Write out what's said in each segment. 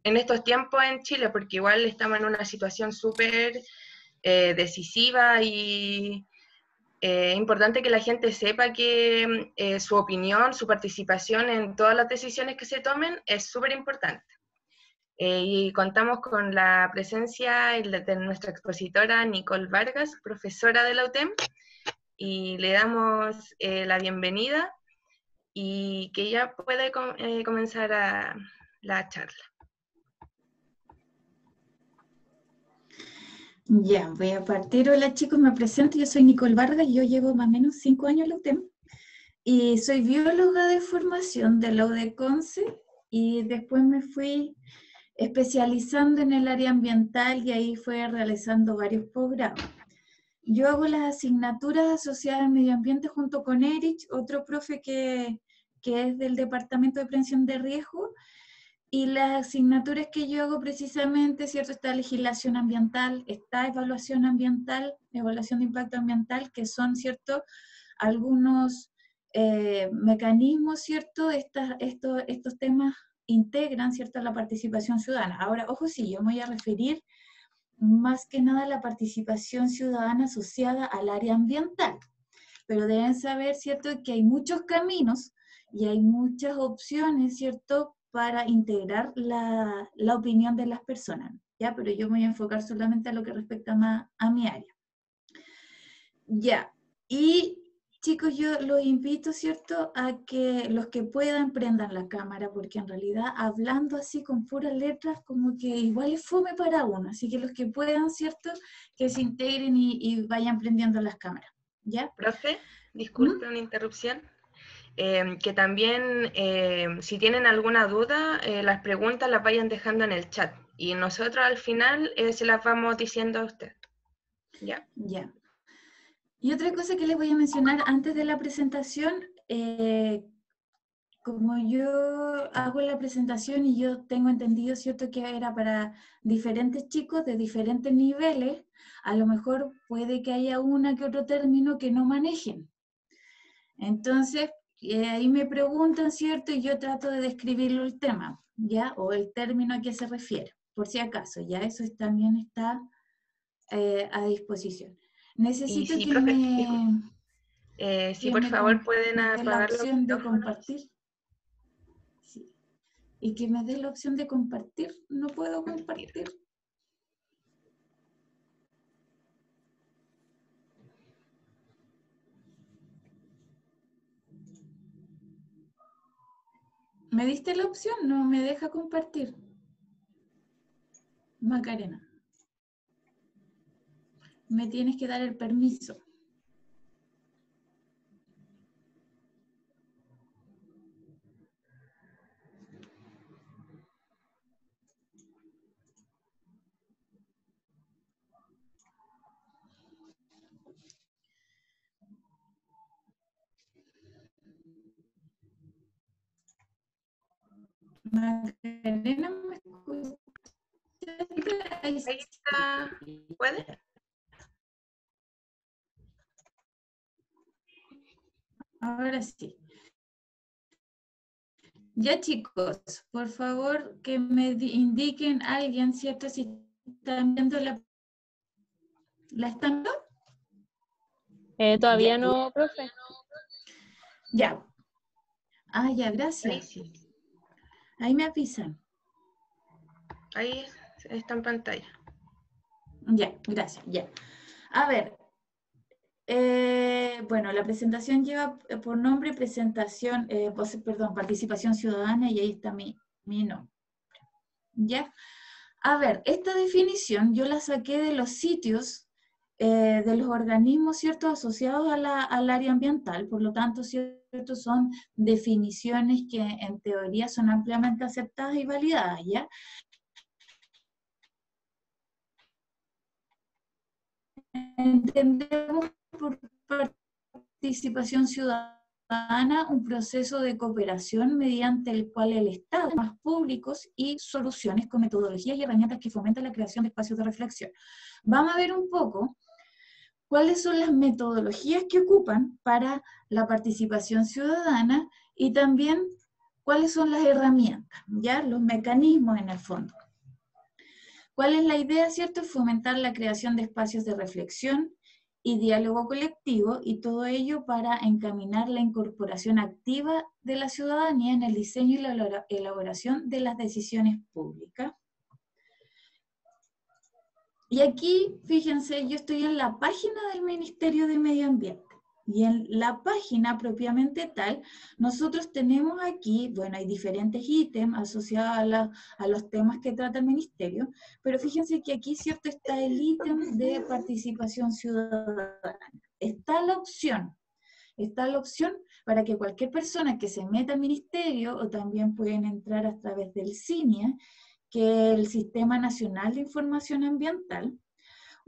en estos tiempos en Chile, porque igual estamos en una situación súper decisiva y importante que la gente sepa que su opinión, su participación en todas las decisiones que se tomen es súper importante. Y contamos con la presencia de nuestra expositora Nicole Vargas, profesora de la UTEM, y le damos la bienvenida y que ella pueda comenzar la charla. Ya, voy a partir. Hola chicos, me presento, yo soy Nicole Vargas, yo llevo más o menos 5 años en la UTEM y soy bióloga de formación de la UDECONCE y después me fui especializando en el área ambiental y ahí fue realizando varios posgrados. Yo hago las asignaturas asociadas al medio ambiente junto con Erich, otro profe que es del Departamento de Prevención de Riesgo, y las asignaturas que yo hago precisamente, ¿cierto? Está legislación ambiental, está evaluación ambiental, evaluación de impacto ambiental, que son, ¿cierto? Algunos mecanismos, ¿cierto? Estos temas integran, ¿cierto? La participación ciudadana. Ahora, ojo, sí, yo me voy a referir más que nada a la participación ciudadana asociada al área ambiental. Pero deben saber, ¿cierto?, que hay muchos caminos y hay muchas opciones, ¿cierto?, para integrar la opinión de las personas, ¿ya? Pero yo me voy a enfocar solamente a lo que respecta más a mi área. Ya, y chicos, yo los invito, ¿cierto?, a que los que puedan prendan la cámara, porque en realidad hablando así con puras letras, como que igual es fome para uno, así que los que puedan, ¿cierto?, que se integren y vayan prendiendo las cámaras, ¿ya? Profe, disculpe una interrupción. Que también, si tienen alguna duda, las preguntas las vayan dejando en el chat. Y nosotros al final se las vamos diciendo a usted. ¿Ya? Ya. Y otra cosa que les voy a mencionar antes de la presentación, como yo hago la presentación y yo tengo entendido, ¿cierto?, que era para diferentes chicos de diferentes niveles, a lo mejor puede que haya una que otro término que no manejen. Entonces, ahí me preguntan, ¿cierto?, y yo trato de describirlo el tema, ¿ya? O el término a qué se refiere, por si acaso, ya eso también está a disposición. Necesito sí, que profe, que por me favor pueden dé la apagar los opción de micrófonos. compartir. Sí. Y que me dé la opción de compartir. No puedo compartir. ¿Me diste la opción? No me deja compartir. Macarena. Me tienes que dar el permiso. Macarena, ¿me escuchas? Ahí está. ¿Puede? Ahora sí. Ya chicos, por favor que me indiquen a alguien, ¿cierto? Si están viendo ¿la están viendo? Todavía Ya. no, profe. Ya. Ah, ya, Ahí gracias. sí. Ahí me avisan. Ahí está en pantalla. Ya, gracias, ya. A ver, bueno, la presentación lleva por nombre participación ciudadana y ahí está mi nombre. ¿Ya? A ver, esta definición yo la saqué de los sitios de los organismos, ¿cierto?, asociados al área ambiental, por lo tanto, ¿cierto?, son definiciones que en teoría son ampliamente aceptadas y validadas, ¿ya? Entendemos por participación ciudadana un proceso de cooperación mediante el cual el Estado, más públicos y soluciones con metodologías y herramientas que fomentan la creación de espacios de reflexión. Vamos a ver un poco cuáles son las metodologías que ocupan para la participación ciudadana y también ¿cuáles son las herramientas? ¿Ya? Los mecanismos en el fondo. ¿Cuál es la idea, cierto? Fomentar la creación de espacios de reflexión y diálogo colectivo, y todo ello para encaminar la incorporación activa de la ciudadanía en el diseño y la elaboración de las decisiones públicas. Y aquí, fíjense, yo estoy en la página del Ministerio de Medio Ambiente. Y en la página propiamente tal, nosotros tenemos aquí, bueno, hay diferentes ítems asociados a los temas que trata el Ministerio, pero fíjense que aquí, cierto, está el ítem de participación ciudadana. Está la opción para que cualquier persona que se meta al Ministerio, o también pueden entrar a través del CINIA, que es el Sistema Nacional de Información Ambiental.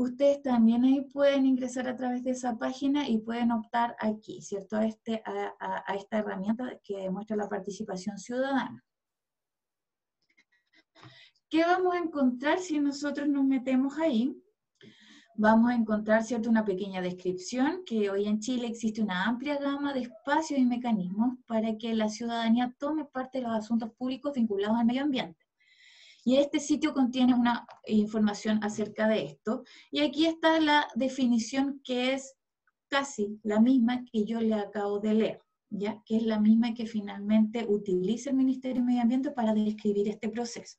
Ustedes también ahí pueden ingresar a través de esa página y pueden optar aquí, ¿cierto? A esta herramienta que demuestra la participación ciudadana. ¿Qué vamos a encontrar si nosotros nos metemos ahí? Vamos a encontrar, ¿cierto?, una pequeña descripción, que hoy en Chile existe una amplia gama de espacios y mecanismos para que la ciudadanía tome parte de los asuntos públicos vinculados al medio ambiente. Y este sitio contiene una información acerca de esto. Y aquí está la definición, que es casi la misma que yo le acabo de leer, ¿ya? Que es la misma que finalmente utiliza el Ministerio de Medio Ambiente para describir este proceso.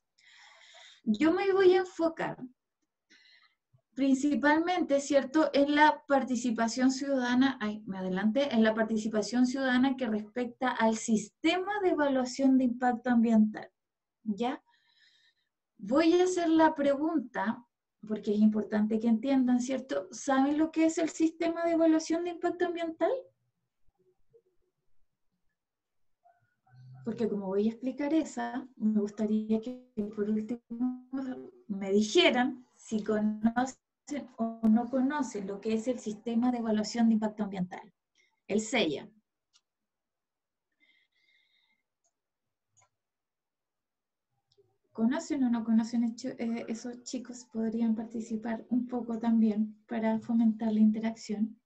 Yo me voy a enfocar principalmente, ¿cierto?, en la participación ciudadana, en la participación ciudadana que respecta al sistema de evaluación de impacto ambiental, ¿ya? Voy a hacer la pregunta, porque es importante que entiendan, ¿cierto? ¿Saben lo que es el sistema de evaluación de impacto ambiental? Porque como voy a explicar me gustaría que por último me dijeran si conocen o no conocen lo que es el sistema de evaluación de impacto ambiental, el SEIA. ¿Conocen o no conocen esos chicos? Podrían participar un poco también para fomentar la interacción.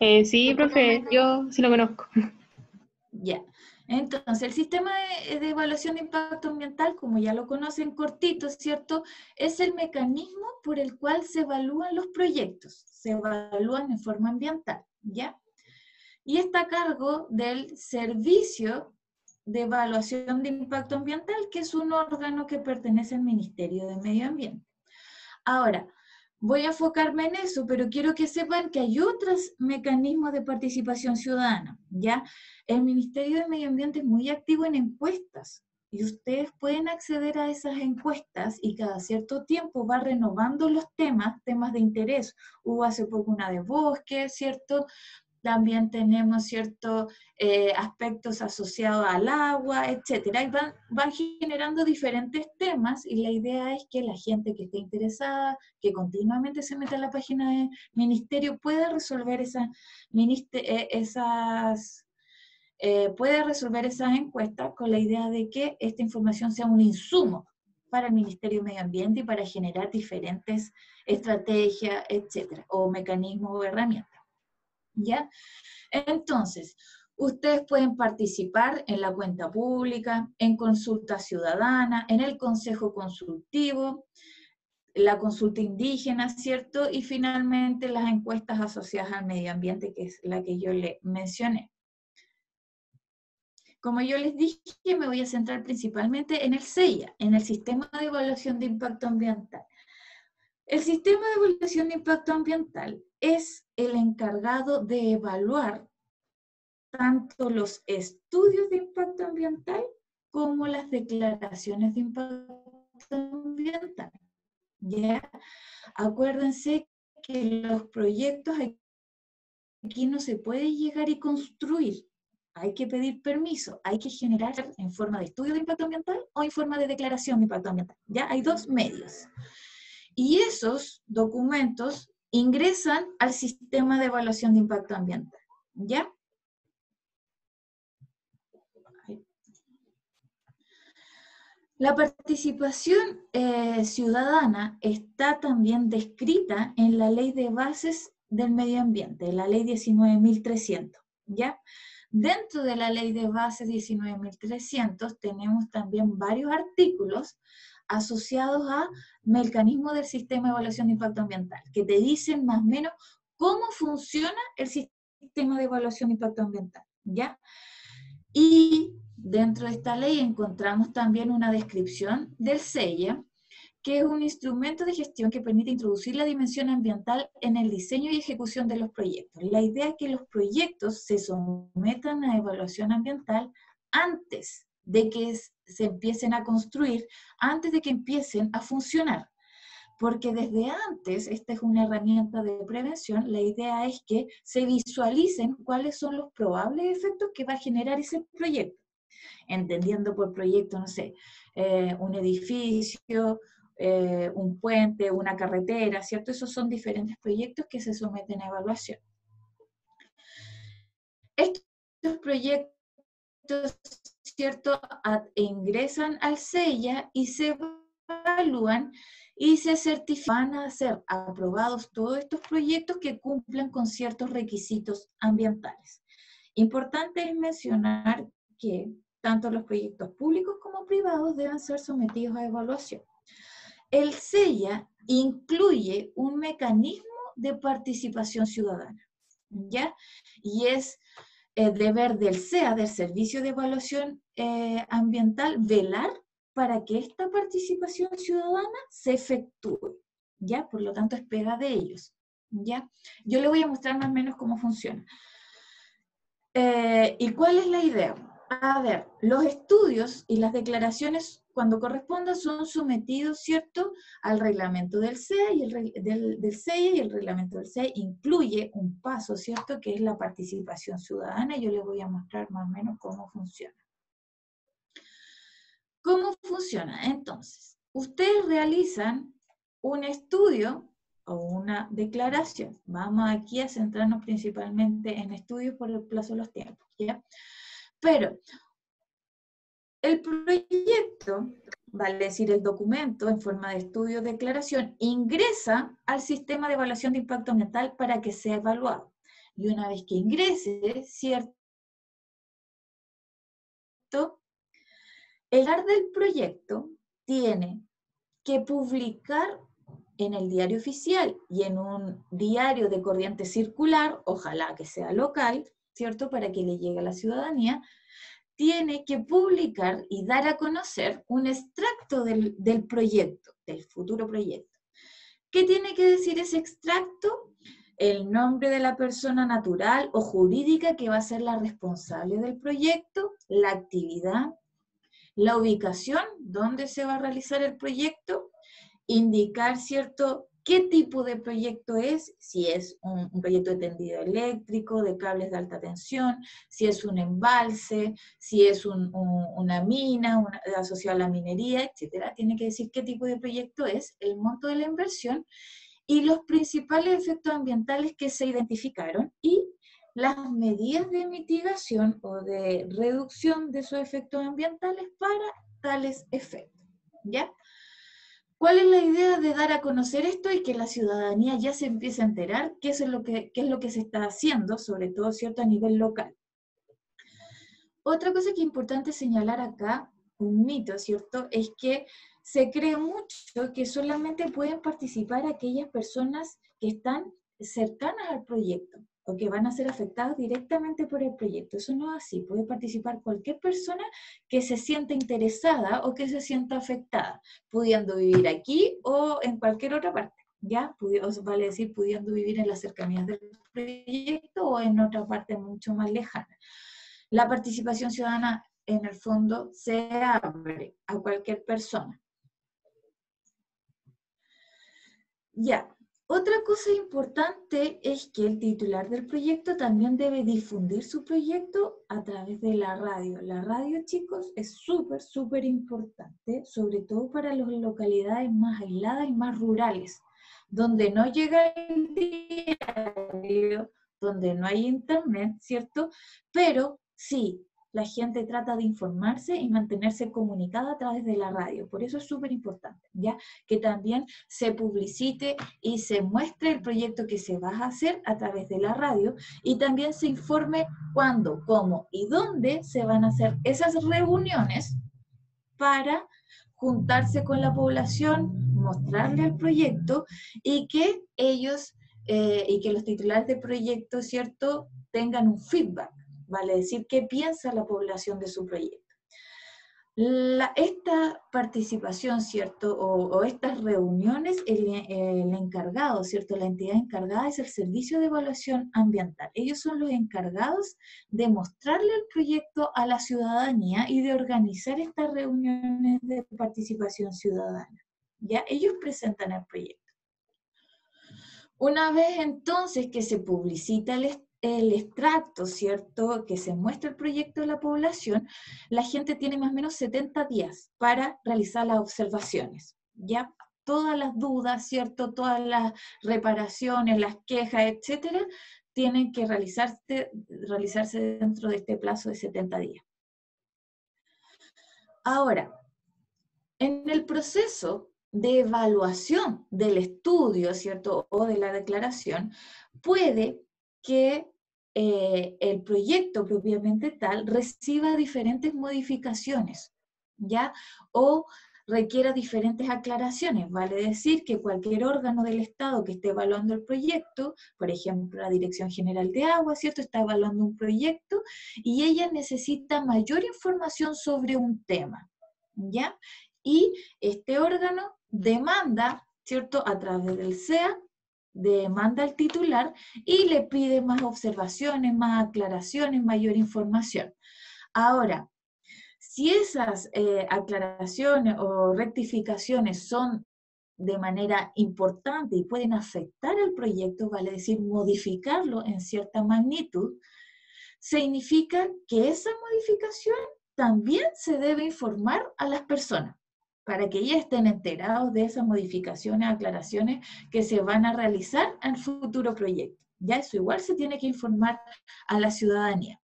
Sí, profe, yo sí lo conozco. Ya. Entonces, el sistema de evaluación de impacto ambiental, como ya lo conocen cortito, ¿cierto? Es el mecanismo por el cual se evalúan los proyectos, se evalúan en forma ambiental, ¿ya? Y está a cargo del Servicio de Evaluación de Impacto Ambiental, que es un órgano que pertenece al Ministerio de Medio Ambiente. Ahora, voy a enfocarme en eso, pero quiero que sepan que hay otros mecanismos de participación ciudadana, ¿ya? El Ministerio de Medio Ambiente es muy activo en encuestas, y ustedes pueden acceder a esas encuestas y cada cierto tiempo va renovando los temas de interés. Hubo hace poco una de bosque, ¿cierto? También tenemos ciertos aspectos asociados al agua, etcétera. Y van generando diferentes temas, y la idea es que la gente que esté interesada, que continuamente se meta a la página del ministerio, pueda resolver esas encuestas con la idea de que esta información sea un insumo para el Ministerio de Medio Ambiente y para generar diferentes estrategias, etcétera, o mecanismos o herramientas. ¿Ya? Entonces, ustedes pueden participar en la cuenta pública, en consulta ciudadana, en el consejo consultivo, la consulta indígena, ¿cierto? Y finalmente las encuestas asociadas al medio ambiente, que es la que yo les mencioné. Como yo les dije, me voy a centrar principalmente en el SEIA, en el Sistema de Evaluación de Impacto Ambiental. El Sistema de Evaluación de Impacto Ambiental es el encargado de evaluar tanto los estudios de impacto ambiental como las declaraciones de impacto ambiental. ¿Ya? Acuérdense que los proyectos aquí no se puede llegar y construir. Hay que pedir permiso, hay que generar en forma de estudio de impacto ambiental o en forma de declaración de impacto ambiental. ¿Ya? Hay dos medios. Y esos documentos ingresan al sistema de evaluación de impacto ambiental, ¿ya? La participación ciudadana está también descrita en la Ley de Bases del Medio Ambiente, la Ley 19.300, ¿ya? Dentro de la ley de base 19.300 tenemos también varios artículos asociados a mecanismos del sistema de evaluación de impacto ambiental, que te dicen más o menos cómo funciona el sistema de evaluación de impacto ambiental, ¿ya? Y dentro de esta ley encontramos también una descripción del SEIA, que es un instrumento de gestión que permite introducir la dimensión ambiental en el diseño y ejecución de los proyectos. La idea es que los proyectos se sometan a evaluación ambiental antes de que se empiecen a construir, antes de que empiecen a funcionar. Porque desde antes, esta es una herramienta de prevención, la idea es que se visualicen cuáles son los probables efectos que va a generar ese proyecto. Entendiendo por proyecto, no sé, un edificio, un puente, una carretera, ¿cierto? Esos son diferentes proyectos que se someten a evaluación. Estos proyectos, ¿cierto?, ingresan al SEIA y se evalúan y se certifican. Van a ser aprobados todos estos proyectos que cumplan con ciertos requisitos ambientales. Importante es mencionar que tanto los proyectos públicos como privados deben ser sometidos a evaluación. El SEIA incluye un mecanismo de participación ciudadana, ¿ya? Y es deber del SEA, del Servicio de Evaluación Ambiental, velar para que esta participación ciudadana se efectúe, ¿ya? Por lo tanto, es pega de ellos, ¿ya? Yo le voy a mostrar más o menos cómo funciona. ¿Y cuál es la idea? A ver, los estudios y las declaraciones, cuando correspondan, son sometidos, ¿cierto?, al reglamento del SEA y del SEIA, y el reglamento del SEA incluye un paso, ¿cierto?, que es la participación ciudadana, y yo les voy a mostrar más o menos cómo funciona. ¿Cómo funciona? Entonces, ustedes realizan un estudio o una declaración. Vamos aquí a centrarnos principalmente en estudios por el plazo de los tiempos, ¿ya? Pero el proyecto, vale decir el documento en forma de estudio o declaración, ingresa al sistema de evaluación de impacto ambiental para que sea evaluado. Y una vez que ingrese, ¿cierto?, el área del proyecto tiene que publicar en el diario oficial y en un diario de corriente circular, ojalá que sea local, ¿cierto?, para que le llegue a la ciudadanía, tiene que publicar y dar a conocer un extracto del proyecto, del futuro proyecto. ¿Qué tiene que decir ese extracto? El nombre de la persona natural o jurídica que va a ser la responsable del proyecto, la actividad, la ubicación, dónde se va a realizar el proyecto, indicar, ¿cierto?, qué tipo de proyecto es, si es un proyecto de tendido eléctrico, de cables de alta tensión, si es un embalse, si es una mina asociada a la minería, etcétera. Tiene que decir qué tipo de proyecto es, el monto de la inversión y los principales efectos ambientales que se identificaron y las medidas de mitigación o de reducción de esos efectos ambientales para tales efectos, ¿ya? ¿Cuál es la idea de dar a conocer esto y que la ciudadanía ya se empiece a enterar qué es lo que se está haciendo, sobre todo, ¿cierto?, a nivel local? Otra cosa que es importante señalar acá, un mito, ¿cierto?, es que se cree mucho que solamente pueden participar aquellas personas que están cercanas al proyecto o que van a ser afectadas directamente por el proyecto. Eso no es así, puede participar cualquier persona que se sienta interesada o que se sienta afectada, pudiendo vivir aquí o en cualquier otra parte, ¿ya? Vale decir, pudiendo vivir en las cercanías del proyecto o en otra parte mucho más lejana. La participación ciudadana, en el fondo, se abre a cualquier persona. Ya, otra cosa importante es que el titular del proyecto también debe difundir su proyecto a través de la radio. La radio, chicos, es súper, súper importante, sobre todo para las localidades más aisladas y más rurales, donde no llega el diario, donde no hay internet, ¿cierto? Pero sí, la gente trata de informarse y mantenerse comunicada a través de la radio. Por eso es súper importante, ¿ya? Que también se publicite y se muestre el proyecto que se va a hacer a través de la radio y también se informe cuándo, cómo y dónde se van a hacer esas reuniones para juntarse con la población, mostrarle el proyecto y que ellos y que los titulares de proyecto, ¿cierto?, tengan un feedback, vale decir, qué piensa la población de su proyecto. Esta participación, ¿cierto?, o estas reuniones, el encargado, ¿cierto?, la entidad encargada es el Servicio de Evaluación Ambiental. Ellos son los encargados de mostrarle el proyecto a la ciudadanía y de organizar estas reuniones de participación ciudadana. ¿Ya? Ellos presentan el proyecto. Una vez entonces que se publicita el extracto, ¿cierto?, que se muestra el proyecto de la población, la gente tiene más o menos 70 días para realizar las observaciones, ¿ya? Todas las dudas, ¿cierto?, todas las reparaciones, las quejas, etcétera, tienen que realizarse dentro de este plazo de 70 días. Ahora, en el proceso de evaluación del estudio, ¿cierto?, o de la declaración, puede que el proyecto propiamente tal reciba diferentes modificaciones, ¿ya? O requiera diferentes aclaraciones. Vale decir que cualquier órgano del Estado que esté evaluando el proyecto, por ejemplo, la Dirección General de Agua, ¿cierto?, está evaluando un proyecto y ella necesita mayor información sobre un tema, ¿ya? Y este órgano demanda, ¿cierto?, a través del SEA, demanda al titular y le pide más observaciones, más aclaraciones, mayor información. Ahora, si esas aclaraciones o rectificaciones son de manera importante y pueden afectar al proyecto, vale decir, modificarlo en cierta magnitud, significa que esa modificación también se debe informar a las personas, para que ellas estén enterados de esas modificaciones, aclaraciones que se van a realizar en el futuro proyecto. Ya eso igual se tiene que informar a la ciudadanía.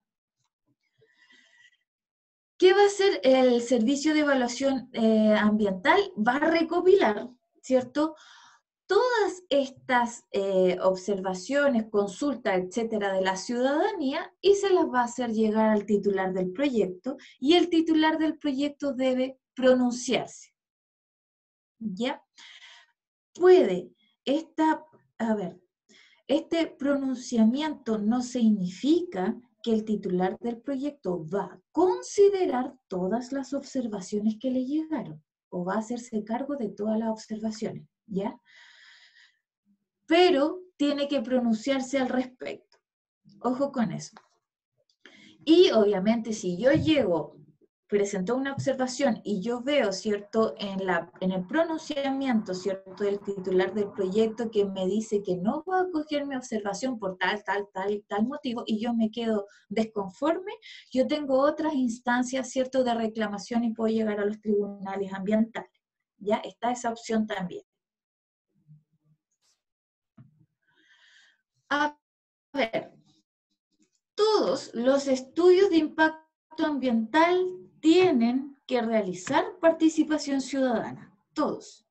¿Qué va a hacer el Servicio de Evaluación Ambiental? Va a recopilar, ¿cierto?, todas estas observaciones, consultas, etcétera, de la ciudadanía y se las va a hacer llegar al titular del proyecto y el titular del proyecto debe pronunciarse. ¿Ya? Puede, este pronunciamiento no significa que el titular del proyecto va a considerar todas las observaciones que le llegaron o va a hacerse cargo de todas las observaciones, ¿ya? Pero tiene que pronunciarse al respecto. Ojo con eso. Y obviamente si yo presentó una observación y yo veo, ¿cierto?, en el pronunciamiento, ¿cierto?, del titular del proyecto que me dice que no va a acoger mi observación por tal motivo y yo me quedo desconforme, yo tengo otras instancias, ¿cierto?, de reclamación y puedo llegar a los tribunales ambientales. ¿Ya? Está esa opción también. A ver, todos los estudios de impacto ambiental tienen que realizar participación ciudadana, todos.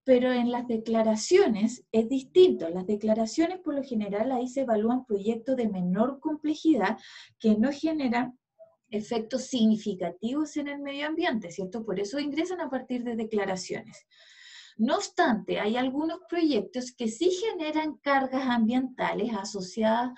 Pero en las declaraciones es distinto. Las declaraciones, por lo general, ahí se evalúan proyectos de menor complejidad que no generan efectos significativos en el medio ambiente, ¿cierto? Por eso ingresan a partir de declaraciones. No obstante, hay algunos proyectos que sí generan cargas ambientales asociadas,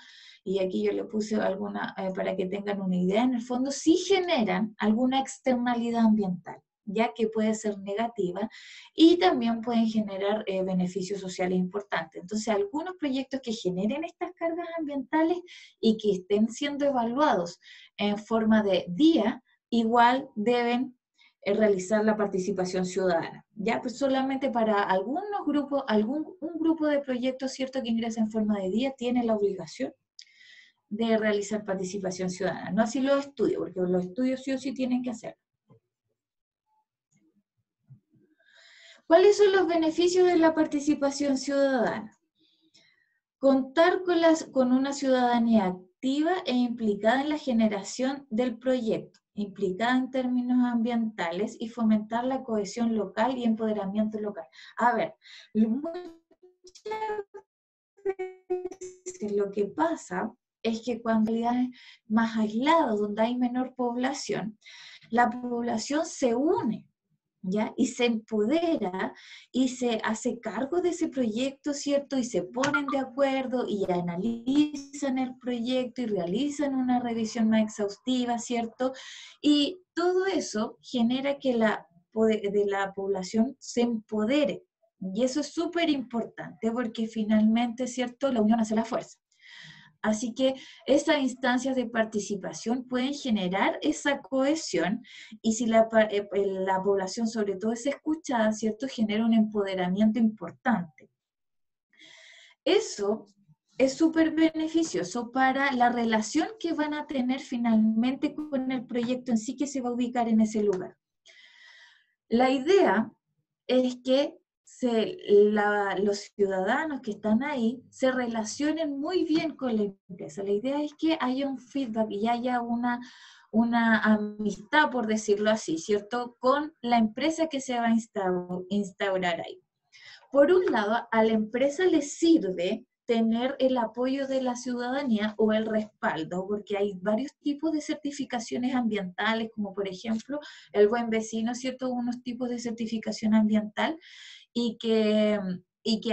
y aquí yo le puse alguna para que tengan una idea, en el fondo sí generan alguna externalidad ambiental, ya que puede ser negativa, y también pueden generar beneficios sociales importantes. Entonces, algunos proyectos que generen estas cargas ambientales y que estén siendo evaluados en forma de día, igual deben realizar la participación ciudadana. Ya, pues solamente para algunos grupos, un grupo de proyectos, cierto, que ingresa en forma de día, tiene la obligación de realizar participación ciudadana. No así los estudios, porque los estudios sí o sí tienen que hacerlo. ¿Cuáles son los beneficios de la participación ciudadana? Contar con una ciudadanía activa activa e implicada en la generación del proyecto, implicada en términos ambientales y fomentar la cohesión local y empoderamiento local. A ver, muchas veces lo que pasa es que cuando hay lugares más aislados, donde hay menor población, la población se une, ¿ya? Y se empodera y se hace cargo de ese proyecto, ¿cierto? Y se ponen de acuerdo y analizan el proyecto y realizan una revisión más exhaustiva, ¿cierto? Y todo eso genera que la población se empodere. Y eso es súper importante porque finalmente, ¿cierto? La unión hace la fuerza. Así que esas instancias de participación pueden generar esa cohesión y si la población sobre todo es escuchada, ¿cierto? Genera un empoderamiento importante. Eso es súper beneficioso para la relación que van a tener finalmente con el proyecto en sí que se va a ubicar en ese lugar. La idea es que los ciudadanos que están ahí se relacionen muy bien con la empresa. La idea es que haya un feedback y haya una amistad, por decirlo así, ¿cierto?, con la empresa que se va a instaurar ahí. Por un lado, a la empresa le sirve tener el apoyo de la ciudadanía o el respaldo, porque hay varios tipos de certificaciones ambientales, como por ejemplo el buen vecino, ¿cierto?, unos tipos de certificación ambiental, y que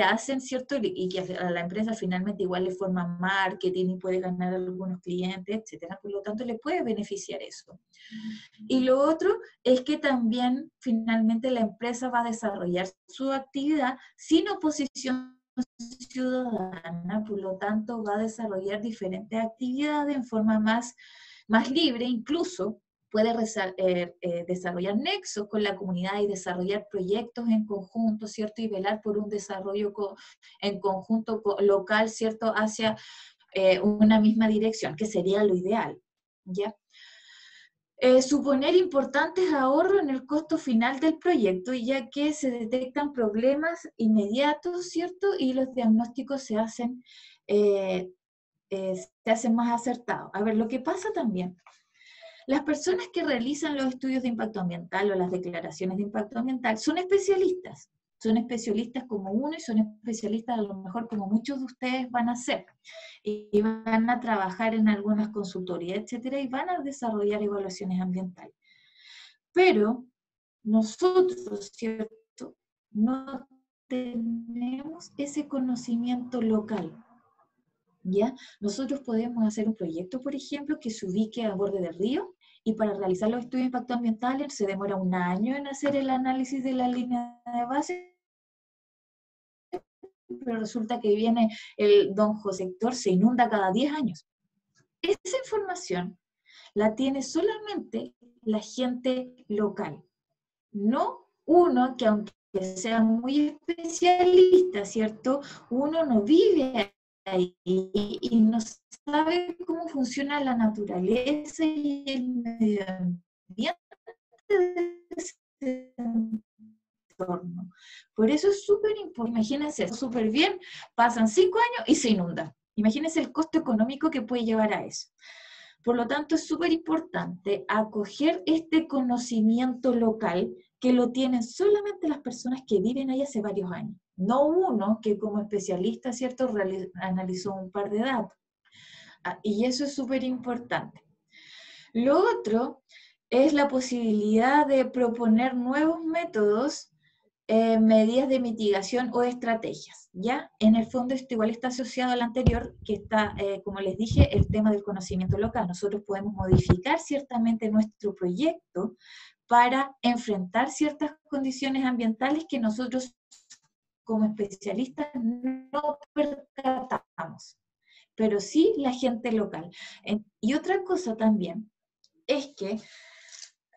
hacen, ¿cierto? Y que a la empresa finalmente igual le forma marketing y puede ganar algunos clientes, etcétera. Por lo tanto, le puede beneficiar eso. Y lo otro es que también finalmente la empresa va a desarrollar su actividad sin oposición ciudadana, por lo tanto va a desarrollar diferentes actividades en forma más libre, incluso puede desarrollar nexos con la comunidad y desarrollar proyectos en conjunto, ¿cierto? Y velar por un desarrollo en conjunto local, ¿cierto? Hacia una misma dirección, que sería lo ideal, ¿ya? Suponer importantes ahorros en el costo final del proyecto, ya que se detectan problemas inmediatos, ¿cierto? Y los diagnósticos se hacen más acertados. A ver, lo que pasa también, las personas que realizan los estudios de impacto ambiental o las declaraciones de impacto ambiental son especialistas como uno y son especialistas a lo mejor como muchos de ustedes van a ser. Y van a trabajar en algunas consultorías, etcétera, y van a desarrollar evaluaciones ambientales. Pero nosotros, ¿cierto?, no tenemos ese conocimiento local, ¿ya? Nosotros podemos hacer un proyecto, por ejemplo, que se ubique a borde del río, y para realizar los estudios de impacto ambiental se demora 1 año en hacer el análisis de la línea de base, pero resulta que viene el don José Héctor, se inunda cada 10 años. Esa información la tiene solamente la gente local, no uno que aunque sea muy especialista, ¿cierto? Uno no vive ahí y no sabe cómo funciona la naturaleza y el medio ambiente de ese entorno. Por eso es súper importante. Imagínense, súper bien, pasan 5 años y se inunda. Imagínense el costo económico que puede llevar a eso. Por lo tanto, es súper importante acoger este conocimiento local que lo tienen solamente las personas que viven ahí hace varios años. No uno que como especialista, ¿cierto?, analizó un par de datos. Y eso es súper importante. Lo otro es la posibilidad de proponer nuevos métodos, medidas de mitigación o estrategias, ¿ya? En el fondo esto igual está asociado al anterior, que está, como les dije, el tema del conocimiento local. Nosotros podemos modificar ciertamente nuestro proyecto para enfrentar ciertas condiciones ambientales que nosotros como especialistas no percatamos, pero sí la gente local. Y otra cosa también es que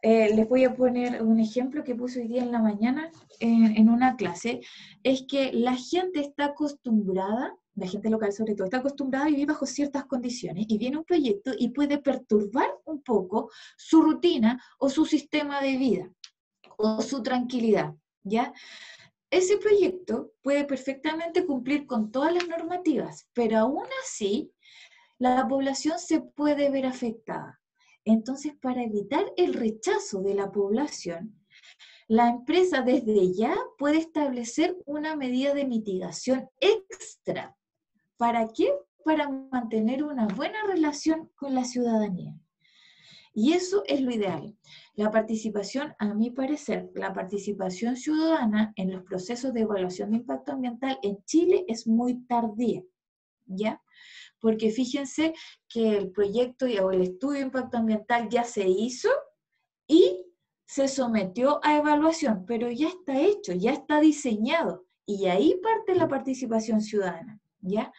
les voy a poner un ejemplo que puse hoy día en la mañana en una clase, es que la gente está acostumbrada, la gente local sobre todo, está acostumbrada a vivir bajo ciertas condiciones y viene un proyecto y puede perturbar un poco su rutina o su sistema de vida o su tranquilidad, ¿ya? Ese proyecto puede perfectamente cumplir con todas las normativas, pero aún así la población se puede ver afectada. Entonces, para evitar el rechazo de la población, la empresa desde ya puede establecer una medida de mitigación extra. ¿Para qué? Para mantener una buena relación con la ciudadanía. Y eso es lo ideal. La participación, a mi parecer, la participación ciudadana en los procesos de evaluación de impacto ambiental en Chile es muy tardía, ¿ya? Porque fíjense que el proyecto o el estudio de impacto ambiental ya se hizo y se sometió a evaluación, pero ya está hecho, ya está diseñado, y ahí parte la participación ciudadana, ¿ya?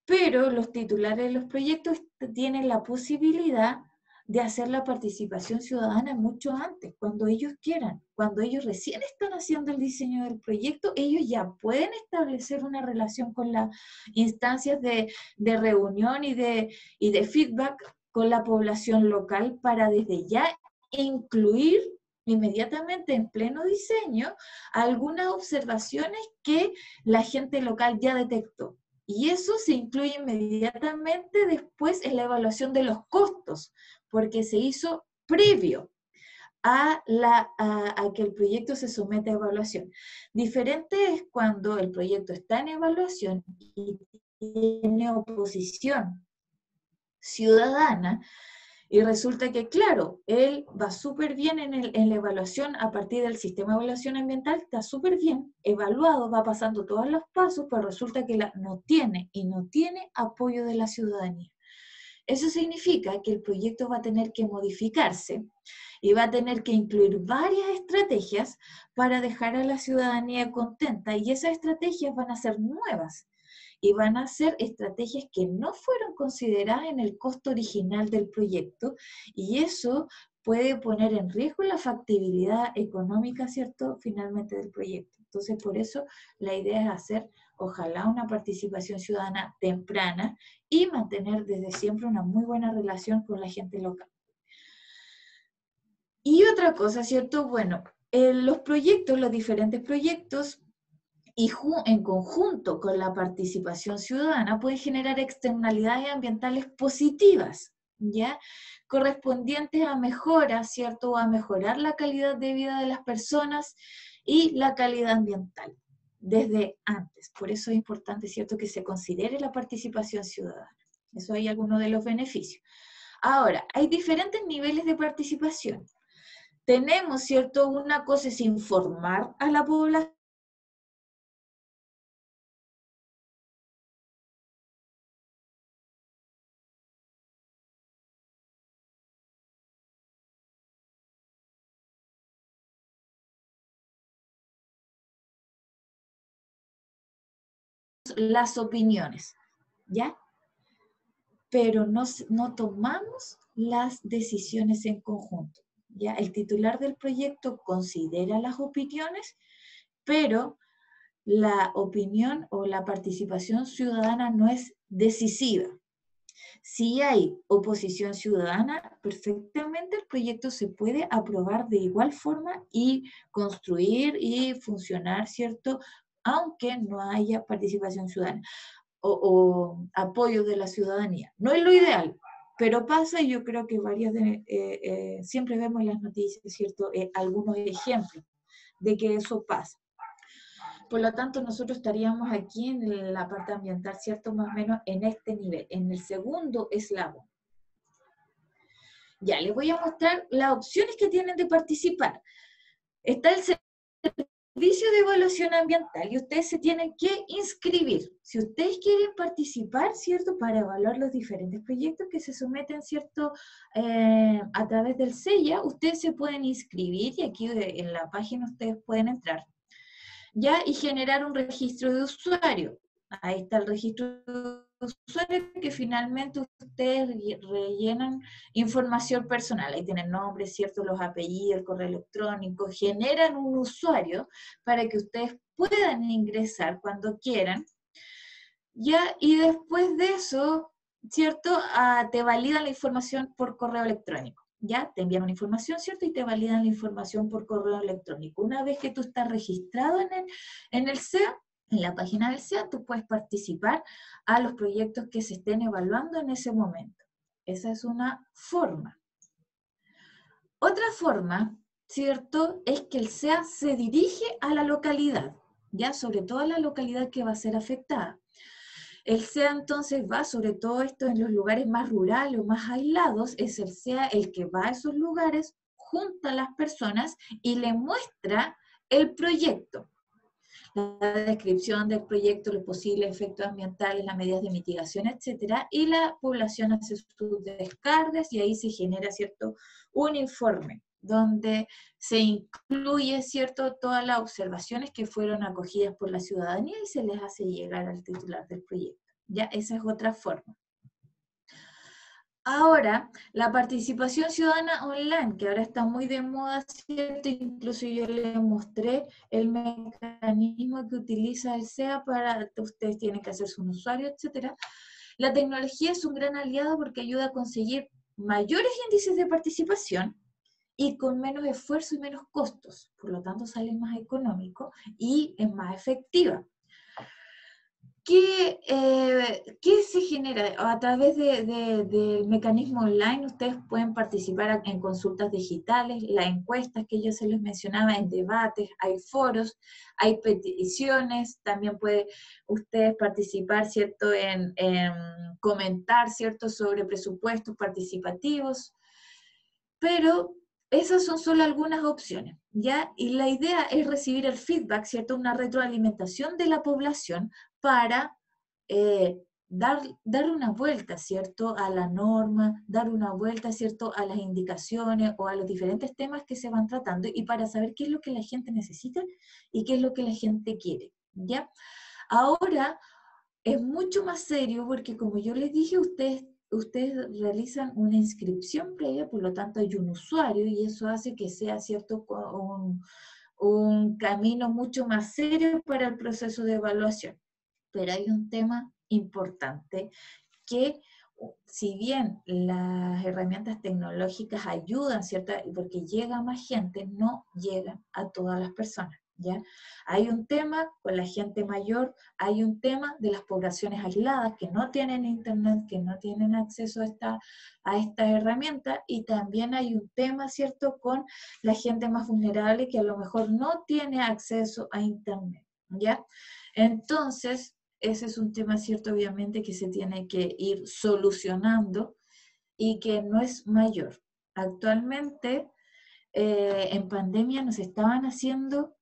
Pero los titulares de los proyectos tienen la posibilidad de hacer la participación ciudadana mucho antes, cuando ellos quieran, cuando ellos recién están haciendo el diseño del proyecto, ellos ya pueden establecer una relación con las instancias de reunión y de feedback con la población local para desde ya incluir inmediatamente en pleno diseño algunas observaciones que la gente local ya detectó. Y eso se incluye inmediatamente después en la evaluación de los costos, porque se hizo previo a que el proyecto se someta a evaluación. Diferente es cuando el proyecto está en evaluación y tiene oposición ciudadana, y resulta que, claro, él va súper bien en la evaluación a partir del sistema de evaluación ambiental, está súper bien evaluado, va pasando todos los pasos, pero resulta que no tiene apoyo de la ciudadanía. Eso significa que el proyecto va a tener que modificarse y va a tener que incluir varias estrategias para dejar a la ciudadanía contenta, y esas estrategias van a ser nuevas. Y van a ser estrategias que no fueron consideradas en el costo original del proyecto, y eso puede poner en riesgo la factibilidad económica, ¿cierto?, finalmente del proyecto. Entonces, por eso la idea es hacer, ojalá, una participación ciudadana temprana y mantener desde siempre una muy buena relación con la gente local. Y otra cosa, ¿cierto? Bueno, los proyectos, los diferentes proyectos, y en conjunto con la participación ciudadana pueden generar externalidades ambientales positivas, ¿ya? Correspondientes a mejoras, ¿cierto? A mejorar la calidad de vida de las personas y la calidad ambiental desde antes. Por eso es importante, ¿cierto?, que se considere la participación ciudadana. Eso hay algunos de los beneficios. Ahora, hay diferentes niveles de participación. Tenemos, ¿cierto? Una cosa es informar a la población, las opiniones, ¿ya? Pero no tomamos las decisiones en conjunto, ¿ya? El titular del proyecto considera las opiniones, pero la opinión o la participación ciudadana no es decisiva. Si hay oposición ciudadana, perfectamente el proyecto se puede aprobar de igual forma y construir y funcionar, ¿cierto?, aunque no haya participación ciudadana o apoyo de la ciudadanía. No es lo ideal, pero pasa, y yo creo que siempre vemos en las noticias, ¿cierto?, algunos ejemplos de que eso pasa. Por lo tanto, nosotros estaríamos aquí en la parte ambiental, ¿cierto?, más o menos en este nivel, en el segundo eslabón. Ya, les voy a mostrar las opciones que tienen de participar. Está el servicio de evaluación ambiental y ustedes se tienen que inscribir. Si ustedes quieren participar, ¿cierto?, para evaluar los diferentes proyectos que se someten, ¿cierto?, a través del SEIA, ustedes se pueden inscribir y aquí en la página ustedes pueden entrar, ¿ya? Y generar un registro de usuario. Ahí está el registro de usuario que finalmente ustedes rellenan información personal. Ahí tienen nombres, ¿cierto?, los apellidos, el correo electrónico. Generan un usuario para que ustedes puedan ingresar cuando quieran, ¿ya? Y después de eso, ¿cierto?, te validan la información por correo electrónico. Ya te envían una información, ¿cierto? Y te validan la información por correo electrónico. Una vez que tú estás registrado en el SEA, En la página del SEA tú puedes participar a los proyectos que se estén evaluando en ese momento. Esa es una forma. Otra forma, ¿cierto?, es que el SEA se dirige a la localidad, ya sobre todo a la localidad que va a ser afectada. El SEA entonces va, sobre todo esto en los lugares más rurales o más aislados, es el SEA el que va a esos lugares, junta a las personas y le muestra el proyecto. La descripción del proyecto, los posibles efectos ambientales, las medidas de mitigación, etcétera, y la población hace sus descargas y ahí se genera, ¿cierto?, un informe donde se incluye, ¿cierto?, todas las observaciones que fueron acogidas por la ciudadanía y se les hace llegar al titular del proyecto. Ya, esa es otra forma. Ahora, la participación ciudadana online, que ahora está muy de moda, ¿cierto? Incluso yo les mostré el mecanismo que utiliza el SEA para, ustedes tienen que hacerse un usuario, etc. La tecnología es un gran aliado porque ayuda a conseguir mayores índices de participación y con menos esfuerzo y menos costos. Por lo tanto, sale más económico y es más efectiva. ¿Qué se genera? A través del mecanismo online ustedes pueden participar en consultas digitales, las encuestas que yo se les mencionaba, en debates, hay foros, hay peticiones, también pueden ustedes participar, ¿cierto?, en comentar, ¿cierto?, sobre presupuestos participativos, pero esas son solo algunas opciones, ¿ya? Y la idea es recibir el feedback, ¿cierto?, una retroalimentación de la población para dar una vuelta, ¿cierto?, a la norma, dar una vuelta, ¿cierto?, a las indicaciones o a los diferentes temas que se van tratando y para saber qué es lo que la gente necesita y qué es lo que la gente quiere, ¿ya? Ahora es mucho más serio porque, como yo les dije, ustedes realizan una inscripción previa, por lo tanto hay un usuario y eso hace que sea, ¿cierto?, un camino mucho más serio para el proceso de evaluación. Pero hay un tema importante que, si bien las herramientas tecnológicas ayudan, ¿cierto?, porque llega más gente, no llegan a todas las personas, ¿ya? Hay un tema con la gente mayor, hay un tema de las poblaciones aisladas que no tienen internet, que no tienen acceso a estas herramientas, y también hay un tema, ¿cierto?, con la gente más vulnerable que a lo mejor no tiene acceso a internet, ¿ya? Entonces, ese es un tema, cierto, obviamente, que se tiene que ir solucionando y que no es mayor. Actualmente, en pandemia nos estaban haciendo,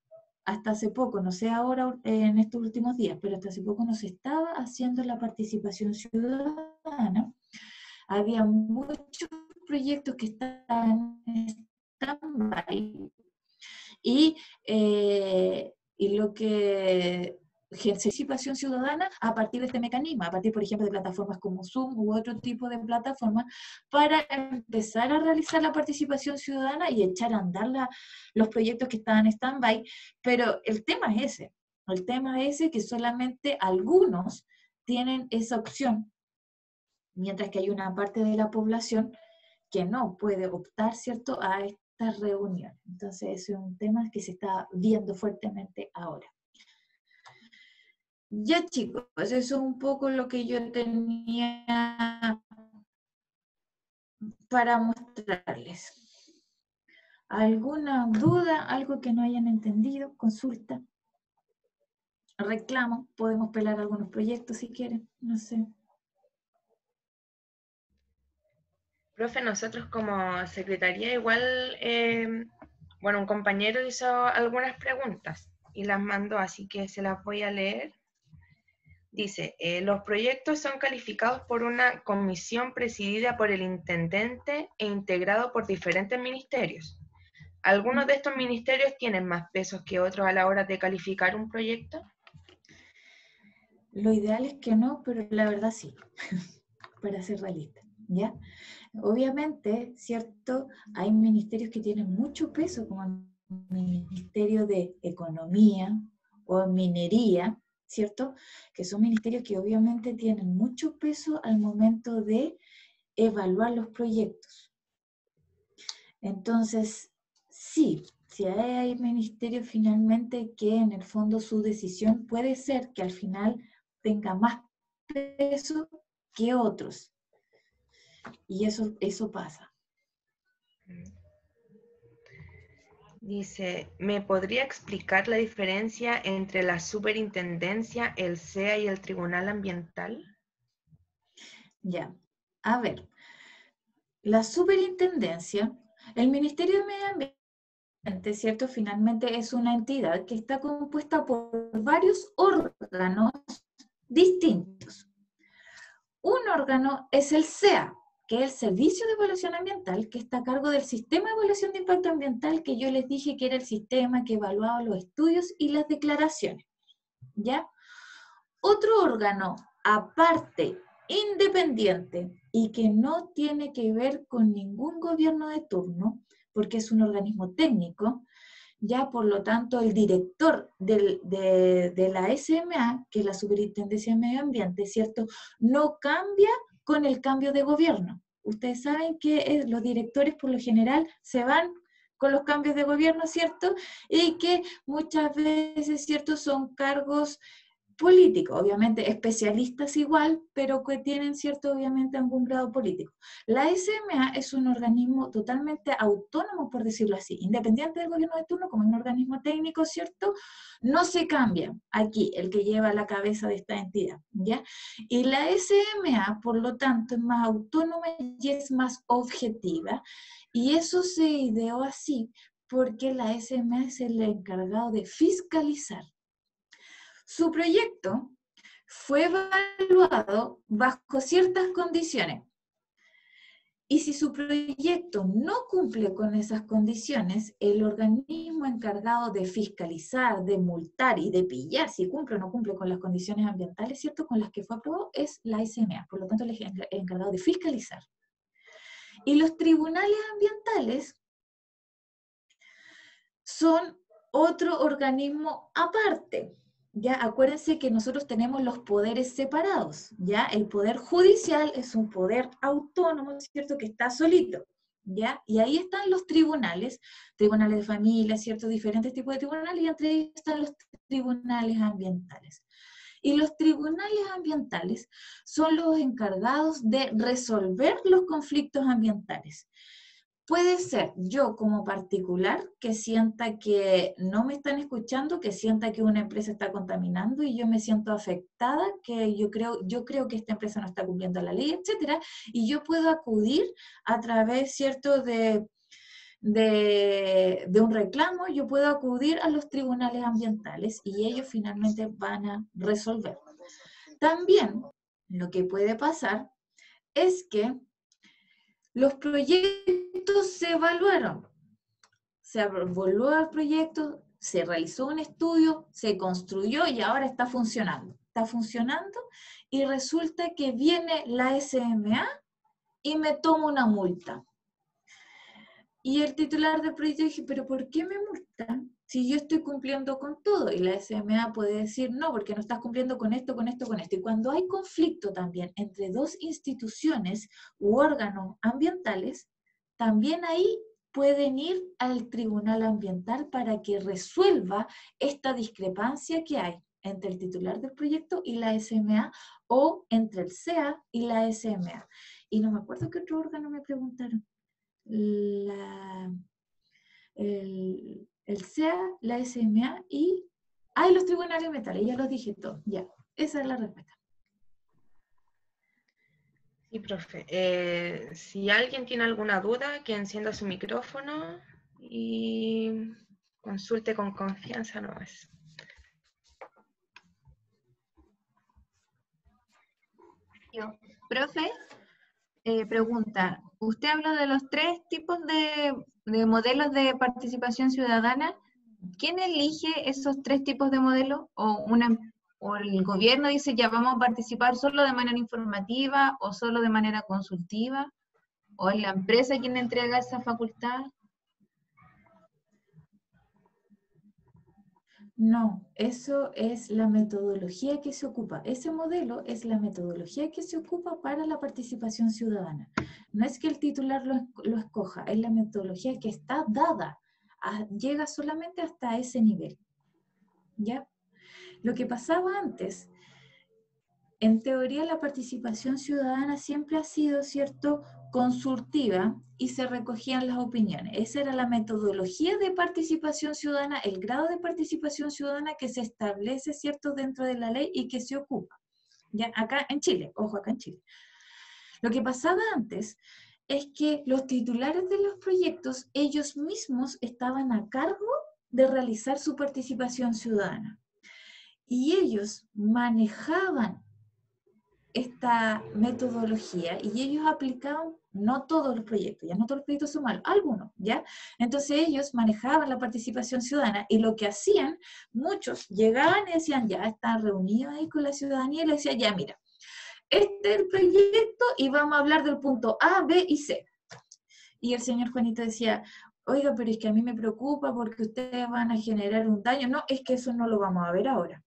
hasta hace poco, no sé ahora en estos últimos días, pero hasta hace poco nos estaba haciendo la participación ciudadana. Había muchos proyectos que estaban en stand-by y lo que participación ciudadana a partir de este mecanismo, a partir, por ejemplo, de plataformas como Zoom u otro tipo de plataformas, para empezar a realizar la participación ciudadana y echar a andar los proyectos que estaban en stand-by, pero el tema es ese que solamente algunos tienen esa opción, mientras que hay una parte de la población que no puede optar, ¿cierto?, a estas reuniones. Entonces, ese es un tema que se está viendo fuertemente ahora. Ya, chicos, eso es un poco lo que yo tenía para mostrarles. ¿Alguna duda? ¿Algo que no hayan entendido? ¿Consulta? ¿Reclamo? Podemos pelar algunos proyectos si quieren, no sé. Profe, nosotros como secretaría igual, bueno, un compañero hizo algunas preguntas y las mandó, así que se las voy a leer. Dice, los proyectos son calificados por una comisión presidida por el intendente e integrado por diferentes ministerios. ¿Algunos de estos ministerios tienen más pesos que otros a la hora de calificar un proyecto? Lo ideal es que no, pero la verdad sí, para ser realista, ¿ya? Obviamente, ¿cierto? Hay ministerios que tienen mucho peso, como el Ministerio de Economía o Minería, ¿cierto? Que son ministerios que obviamente tienen mucho peso al momento de evaluar los proyectos. Entonces, sí, si hay ministerios finalmente que en el fondo su decisión puede ser que al final tenga más peso que otros. Y eso pasa. Dice, ¿me podría explicar la diferencia entre la superintendencia, el SEA y el Tribunal Ambiental? Ya, a ver, la superintendencia, el Ministerio de Medio Ambiente, ¿cierto? Finalmente es una entidad que está compuesta por varios órganos distintos. Un órgano es el SEA, que es el Servicio de Evaluación Ambiental, que está a cargo del sistema de evaluación de impacto ambiental, que yo les dije que era el sistema que evaluaba los estudios y las declaraciones, ¿ya? Otro órgano aparte, independiente, y que no tiene que ver con ningún gobierno de turno, porque es un organismo técnico, ya por lo tanto el director de la SMA, que es la Superintendencia de Medio Ambiente, ¿cierto?, no cambia con el cambio de gobierno. Ustedes saben que los directores por lo general se van con los cambios de gobierno, ¿cierto? Y que muchas veces, ¿cierto?, son cargos políticos, obviamente especialistas igual, pero que tienen cierto, obviamente, algún grado político. La SMA es un organismo totalmente autónomo, por decirlo así, independiente del gobierno de turno, como un organismo técnico, ¿cierto? No se cambia aquí el que lleva la cabeza de esta entidad, ¿ya? Y la SMA, por lo tanto, es más autónoma y es más objetiva, y eso se ideó así porque la SMA es el encargado de fiscalizar. Su proyecto fue evaluado bajo ciertas condiciones. Y si su proyecto no cumple con esas condiciones, el organismo encargado de fiscalizar, de multar y de pillar si cumple o no cumple con las condiciones ambientales, ¿cierto?, con las que fue aprobado, es la SMA. Por lo tanto, el encargado de fiscalizar. Y los tribunales ambientales son otro organismo aparte. Ya, acuérdense que nosotros tenemos los poderes separados, ¿ya? El poder judicial es un poder autónomo, ¿cierto?, que está solito, ¿ya? Y ahí están los tribunales de familia, ¿cierto?, diferentes tipos de tribunales, y entre ellos están los tribunales ambientales. Y los tribunales ambientales son los encargados de resolver los conflictos ambientales. Puede ser yo como particular que sienta que no me están escuchando, que sienta que una empresa está contaminando y yo me siento afectada, que yo creo que esta empresa no está cumpliendo la ley, etcétera, y yo puedo acudir a través, ¿cierto?, de un reclamo, yo puedo acudir a los tribunales ambientales y ellos finalmente van a resolver. También lo que puede pasar es que los proyectos se evaluaron, se evaluó el proyecto, se realizó un estudio, se construyó y ahora está funcionando. Está funcionando y resulta que viene la SMA y me toma una multa. Y el titular del proyecto dije, ¿pero por qué me multan si yo estoy cumpliendo con todo? Y la SMA puede decir, no, porque no estás cumpliendo con esto, con esto, con esto. Y cuando hay conflicto también entre dos instituciones u órganos ambientales, también ahí pueden ir al tribunal ambiental para que resuelva esta discrepancia que hay entre el titular del proyecto y la SMA, o entre el SEA y la SMA. Y no me acuerdo qué otro órgano me preguntaron. El SEA, la SMA y los tribunales ambientales, ya los dije todos, ya, esa es la respuesta. Sí, profe. Si alguien tiene alguna duda, que encienda su micrófono y consulte con confianza nomás. Profe, pregunta, usted habla de los 3 tipos de modelos de participación ciudadana. ¿Quién elige esos 3 tipos de modelos? ¿O el gobierno dice ya vamos a participar solo de manera informativa o solo de manera consultiva? ¿O es la empresa quien entrega esa facultad? No, eso es la metodología que se ocupa. Ese modelo es la metodología que se ocupa para la participación ciudadana. No es que el titular lo escoja, es la metodología que está dada llega solamente hasta ese nivel, ¿ya? Lo que pasaba antes, en teoría la participación ciudadana siempre ha sido, ¿cierto?, consultiva y se recogían las opiniones. Esa era la metodología de participación ciudadana, el grado de participación ciudadana que se establece, ¿cierto?, dentro de la ley y que se ocupa. Ya, acá en Chile, ojo, acá en Chile. Lo que pasaba antes es que los titulares de los proyectos, ellos mismos estaban a cargo de realizar su participación ciudadana. Y ellos manejaban esta metodología y ellos aplicaban, no todos los proyectos, ya no todos los proyectos son malos, algunos, ¿ya? Entonces ellos manejaban la participación ciudadana y lo que hacían, muchos llegaban y decían, ya están reunidos ahí con la ciudadanía y le decían, ya mira, este es el proyecto y vamos a hablar del punto A, B y C. Y el señor Juanito decía, oiga, pero es que a mí me preocupa porque ustedes van a generar un daño. No, es que eso no lo vamos a ver ahora.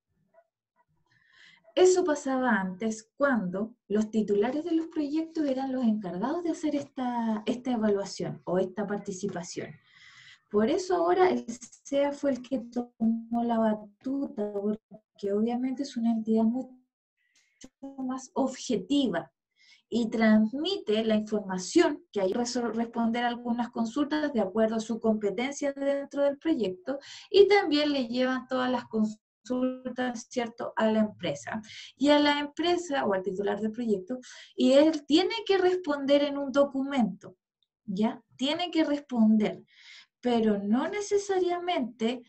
Eso pasaba antes cuando los titulares de los proyectos eran los encargados de hacer esta evaluación o esta participación. Por eso ahora el SEA fue el que tomó la batuta, porque obviamente es una entidad mucho más objetiva y transmite la información que hay que responder a algunas consultas de acuerdo a su competencia dentro del proyecto y también le llevan todas las consultas, ¿cierto?, a la empresa. Y a la empresa o al titular del proyecto, y él tiene que responder en un documento, ¿ya? Tiene que responder, pero no necesariamente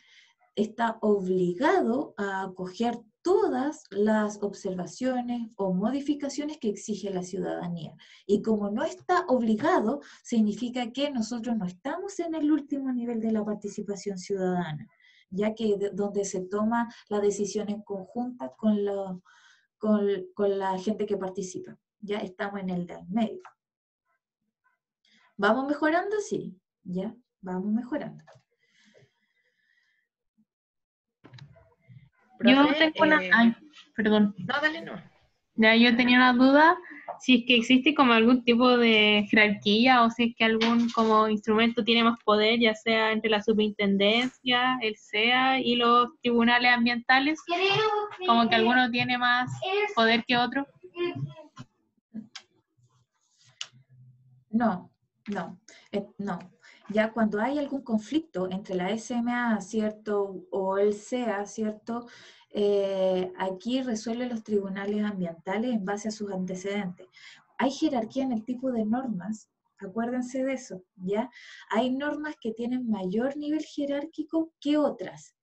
está obligado a acoger todas las observaciones o modificaciones que exige la ciudadanía. Y como no está obligado, significa que nosotros no estamos en el último nivel de la participación ciudadana, ya que donde se toma la decisión en conjunta con la gente que participa. Ya estamos en el del medio. ¿Vamos mejorando? Sí, ya, vamos mejorando. Yo Profe, tengo una... Ay, perdón. no, dale, no. Ya, yo tenía una duda si es que existe como algún tipo de jerarquía o si es que algún como instrumento tiene más poder, ya sea entre la superintendencia, el SEA y los tribunales ambientales, como que alguno tiene más poder que otro. No. Ya cuando hay algún conflicto entre la SMA, ¿cierto?, o el SEA, ¿cierto?, aquí resuelven los tribunales ambientales en base a sus antecedentes. Hay jerarquía en el tipo de normas, acuérdense de eso, ¿ya? Hay normas que tienen mayor nivel jerárquico que otras,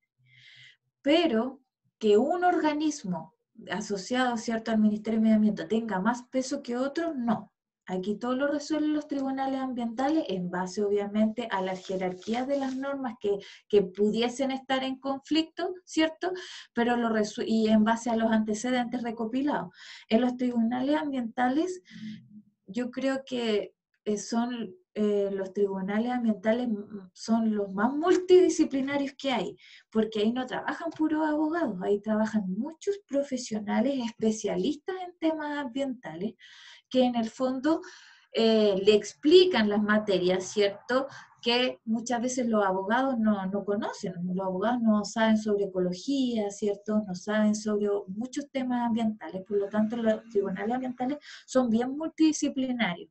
pero que un organismo asociado, ¿cierto?, al Ministerio de Medio Ambiente tenga más peso que otro, no. Aquí todo lo resuelven los tribunales ambientales en base, obviamente, a la jerarquía de las normas que pudiesen estar en conflicto, ¿cierto? Pero y en base a los antecedentes recopilados. En los tribunales ambientales, yo creo que los tribunales ambientales son los más multidisciplinarios que hay, porque ahí no trabajan puros abogados, ahí trabajan muchos profesionales especialistas en temas ambientales, que en el fondo le explican las materias, ¿cierto?, que muchas veces los abogados no conocen. Los abogados no saben sobre ecología, ¿cierto?, no saben sobre muchos temas ambientales, por lo tanto los tribunales ambientales son bien multidisciplinarios.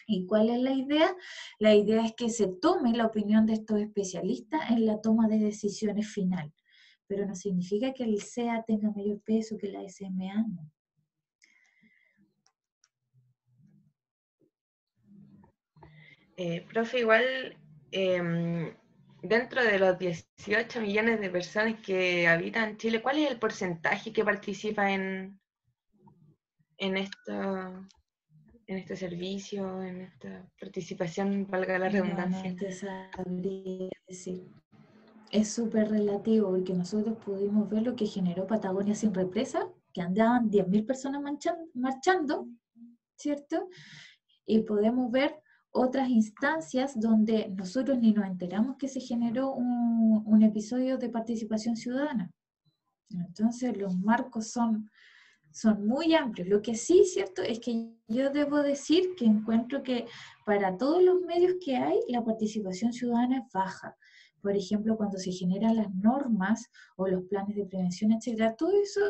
¿Y cuál es la idea? La idea es que se tome la opinión de estos especialistas en la toma de decisiones final, pero no significa que el SEA tenga mayor peso que la SMA, no. Profe, igual dentro de los 18 millones de personas que habitan Chile, ¿cuál es el porcentaje que participa en este servicio, en esta participación, valga la redundancia? No te sabría decir. Es súper relativo, porque nosotros pudimos ver lo que generó Patagonia Sin Represa, que andaban 10.000 personas marchando, ¿cierto? Y podemos ver otras instancias donde nosotros ni nos enteramos que se generó un episodio de participación ciudadana. Entonces los marcos son muy amplios. Lo que sí, ¿cierto?, es que yo debo decir que encuentro que para todos los medios que hay, la participación ciudadana es baja, por ejemplo, cuando se generan las normas o los planes de prevención, etcétera, todo eso,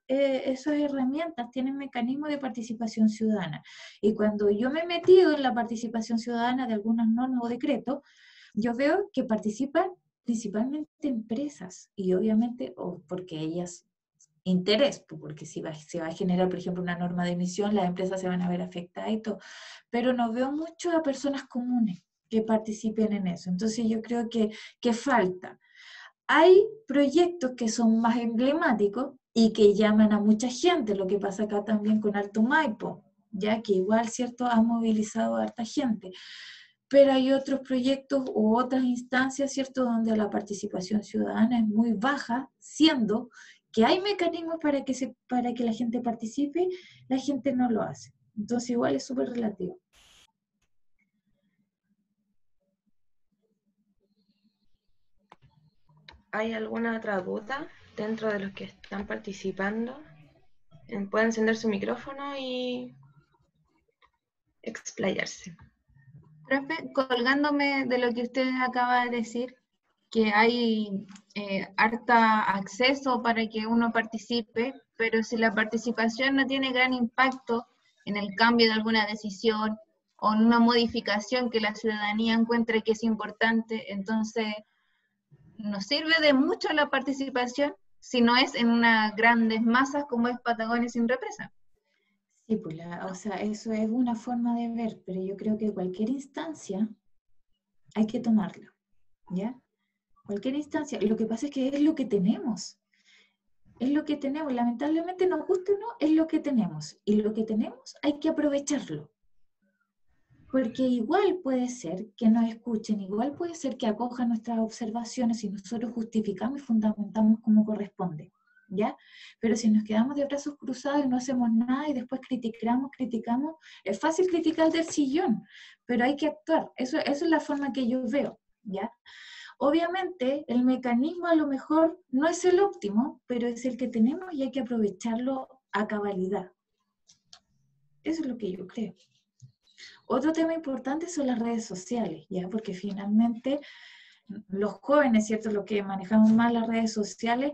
esas herramientas tienen mecanismos de participación ciudadana. Y cuando yo me he metido en la participación ciudadana de algunas normas o decretos, yo veo que participan principalmente empresas, y obviamente, porque ellas interés, porque si se va a generar, por ejemplo, una norma de emisión, las empresas se van a ver afectadas y todo, pero no veo mucho a personas comunes que participen en eso. Entonces yo creo que falta. Hay proyectos que son más emblemáticos y que llaman a mucha gente, lo que pasa acá también con Alto Maipo, ya que igual, ¿cierto?, ha movilizado a harta gente. Pero hay otros proyectos u otras instancias, ¿cierto?, donde la participación ciudadana es muy baja, siendo que hay mecanismos para que la gente participe, la gente no lo hace. Entonces igual es súper relativo. ¿Hay alguna otra duda dentro de los que están participando? Pueden encender su micrófono y explayarse. Profe, colgándome de lo que usted acaba de decir, que hay harta acceso para que uno participe, pero si la participación no tiene gran impacto en el cambio de alguna decisión o en una modificación que la ciudadanía encuentre que es importante, entonces no sirve de mucho la participación si no es en unas grandes masas como es Patagonia sin represa. Sí, pues o sea, eso es una forma de ver, pero yo creo que cualquier instancia hay que tomarla, ¿ya? Cualquier instancia. Lo que pasa es que es lo que tenemos. Es lo que tenemos. Lamentablemente, nos gusta o no, es lo que tenemos. Y lo que tenemos hay que aprovecharlo. Porque igual puede ser que nos escuchen, igual puede ser que acojan nuestras observaciones y nosotros justificamos y fundamentamos como corresponde, ¿ya? Pero si nos quedamos de brazos cruzados y no hacemos nada y después criticamos, es fácil criticar del sillón, pero hay que actuar. Eso es la forma que yo veo, ¿ya? Obviamente, el mecanismo a lo mejor no es el óptimo, pero es el que tenemos y hay que aprovecharlo a cabalidad. Eso es lo que yo creo. Otro tema importante son las redes sociales, ¿ya? Porque finalmente los jóvenes, ¿cierto? Los que manejamos más las redes sociales,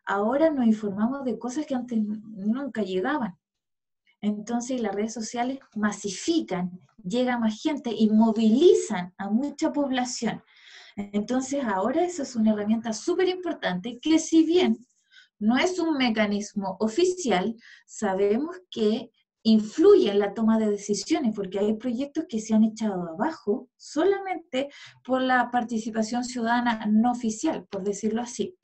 ahora nos informamos de cosas que antes nunca llegaban. Entonces las redes sociales masifican, llega más gente y movilizan a mucha población. Entonces ahora eso es una herramienta súper importante que, si bien no es un mecanismo oficial, sabemos que influye en la toma de decisiones, porque hay proyectos que se han echado abajo solamente por la participación ciudadana no oficial, por decirlo así,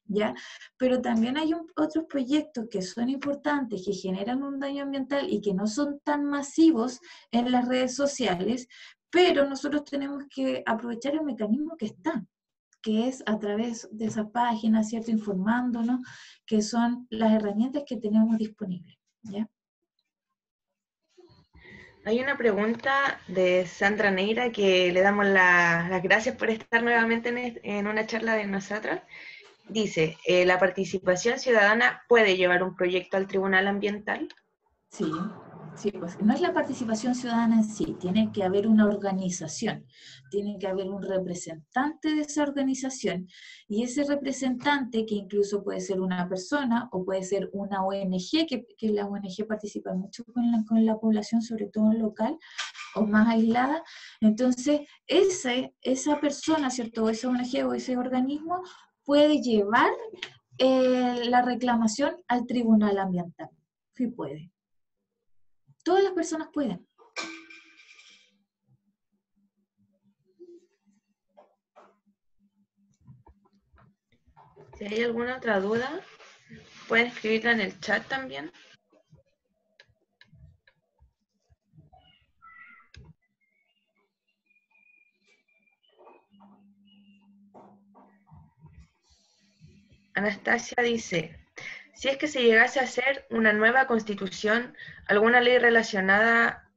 ¿ya? Pero también hay otros proyectos que son importantes, que generan un daño ambiental y que no son tan masivos en las redes sociales, pero nosotros tenemos que aprovechar el mecanismo que está, que es a través de esa página, ¿cierto? Informándonos, que son las herramientas que tenemos disponibles, ¿ya? Hay una pregunta de Sandra Neira que le damos las gracias por estar nuevamente en una charla de nosotros. Dice, ¿la participación ciudadana puede llevar un proyecto al Tribunal Ambiental? Sí, sí, pues no es la participación ciudadana en sí, tiene que haber una organización, tiene que haber un representante de esa organización, y ese representante, que incluso puede ser una persona o puede ser una ONG, que la ONG participa mucho con la población, sobre todo local o más aislada. Entonces esa persona, ¿cierto? Esa ONG o ese organismo puede llevar la reclamación al Tribunal Ambiental. Sí puede. Todas las personas pueden. Si hay alguna otra duda, pueden escribirla en el chat también. Anastasia dice, si es que se llegase a hacer una nueva constitución, ¿alguna ley relacionada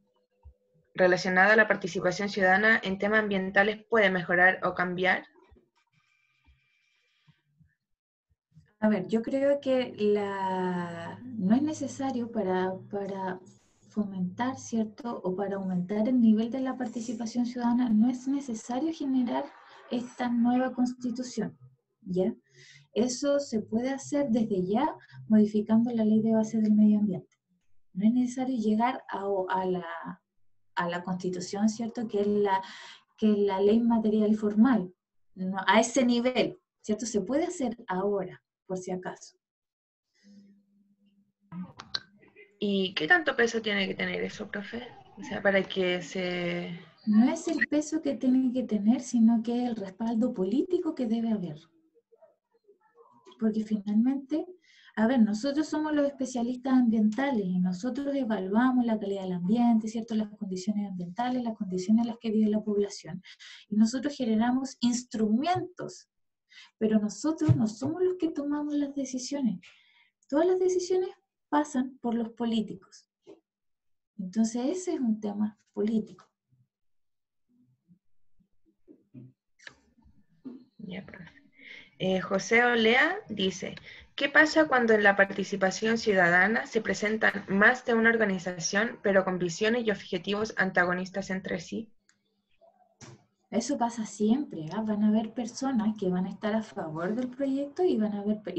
a la participación ciudadana en temas ambientales puede mejorar o cambiar? A ver, yo creo que no es necesario para fomentar, ¿cierto? O para aumentar el nivel de la participación ciudadana, no es necesario generar esta nueva constitución, ¿ya? Eso se puede hacer desde ya modificando la ley de bases del medio ambiente. No es necesario llegar a la constitución, ¿cierto? Que es la ley material y formal, ¿no? A ese nivel, ¿cierto? Se puede hacer ahora, por si acaso. ¿Y qué tanto peso tiene que tener eso, profe? O sea, para que se... No es el peso que tiene que tener, sino que es el respaldo político que debe haber. Porque finalmente, a ver, nosotros somos los especialistas ambientales y nosotros evaluamos la calidad del ambiente, ¿cierto? Las condiciones ambientales, las condiciones en las que vive la población. Y nosotros generamos instrumentos, pero nosotros no somos los que tomamos las decisiones. Todas las decisiones pasan por los políticos. Entonces ese es un tema político. Ya, profe. José Olea dice, ¿qué pasa cuando en la participación ciudadana se presentan más de una organización, pero con visiones y objetivos antagonistas entre sí? Eso pasa siempre, ¿eh? Van a haber personas que van a estar a favor del proyecto y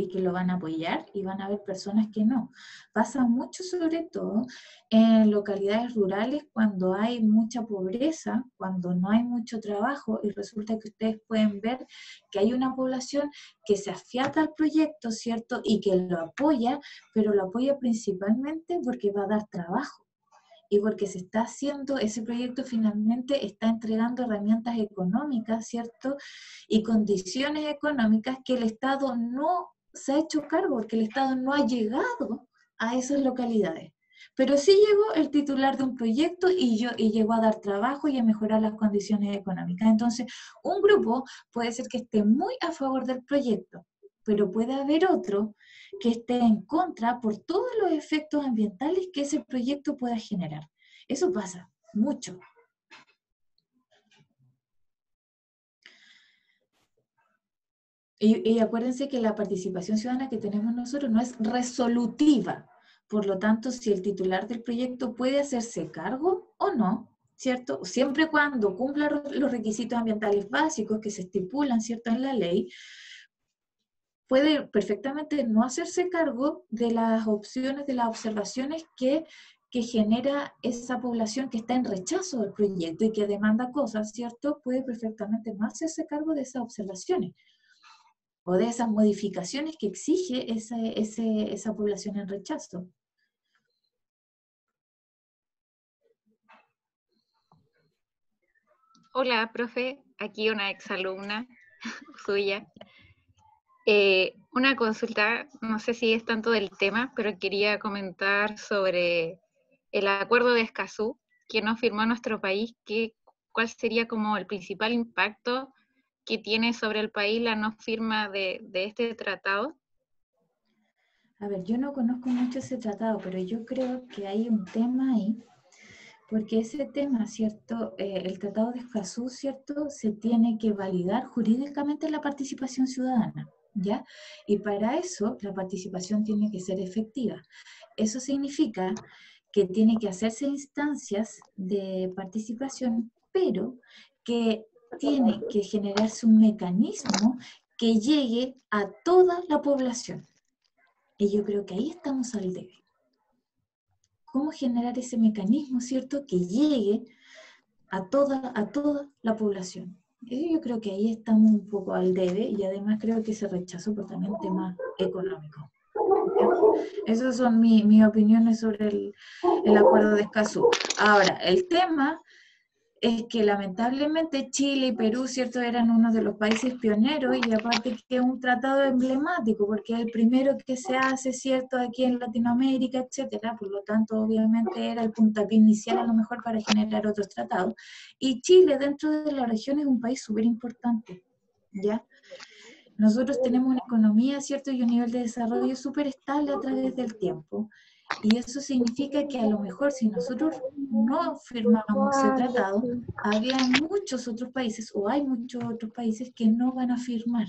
que lo van a apoyar, y van a haber personas que no. Pasa mucho, sobre todo en localidades rurales, cuando hay mucha pobreza, cuando no hay mucho trabajo, y resulta que ustedes pueden ver que hay una población que se afiata al proyecto, ¿cierto? Y que lo apoya, pero lo apoya principalmente porque va a dar trabajo. Y porque se está haciendo, ese proyecto finalmente está entregando herramientas económicas, ¿cierto? Y condiciones económicas que el Estado no se ha hecho cargo, porque el Estado no ha llegado a esas localidades. Pero sí llegó el titular de un proyecto y llegó a dar trabajo y a mejorar las condiciones económicas. Entonces, un grupo puede ser que esté muy a favor del proyecto, pero puede haber otro que esté en contra por todos los efectos ambientales que ese proyecto pueda generar. Eso pasa mucho. Y acuérdense que la participación ciudadana que tenemos nosotros no es resolutiva. Por lo tanto, si el titular del proyecto puede hacerse cargo o no, ¿cierto? Siempre cuando cumpla los requisitos ambientales básicos que se estipulan, ¿cierto?, en la ley, puede perfectamente no hacerse cargo de las opciones, de las observaciones que genera esa población que está en rechazo del proyecto y que demanda cosas, ¿cierto? Puede perfectamente no hacerse cargo de esas observaciones o de esas modificaciones que exige esa población en rechazo. Hola, profe, aquí una exalumna suya. Una consulta, no sé si es tanto del tema, pero quería comentar sobre el acuerdo de Escazú que no firmó nuestro país. ¿Cuál sería como el principal impacto que tiene sobre el país la no firma de este tratado? A ver, yo no conozco mucho ese tratado, pero yo creo que hay un tema ahí, porque ese tema, ¿cierto? El Tratado de Escazú, ¿cierto? Se tiene que validar jurídicamente la participación ciudadana, ¿ya? Y para eso la participación tiene que ser efectiva. Eso significa que tiene que hacerse instancias de participación, pero que tiene que generarse un mecanismo que llegue a toda la población. Y yo creo que ahí estamos al debe. ¿Cómo generar ese mecanismo, cierto, que llegue a toda la población? Yo creo que ahí estamos un poco al debe, y además creo que se rechazó por también temas económicos. Esas son mis opiniones sobre el acuerdo de Escazú. Ahora, el tema es que lamentablemente Chile y Perú, ¿cierto?, eran uno de los países pioneros, y aparte que es un tratado emblemático, porque es el primero que se hace, ¿cierto?, aquí en Latinoamérica, etcétera. Por lo tanto, obviamente era el puntapié inicial a lo mejor para generar otros tratados. Y Chile, dentro de la región, es un país súper importante, ¿ya? Nosotros tenemos una economía, ¿cierto?, y un nivel de desarrollo súper estable a través del tiempo. Y eso significa que a lo mejor si nosotros no firmamos ese tratado, había muchos otros países, o hay muchos otros países que no van a firmar.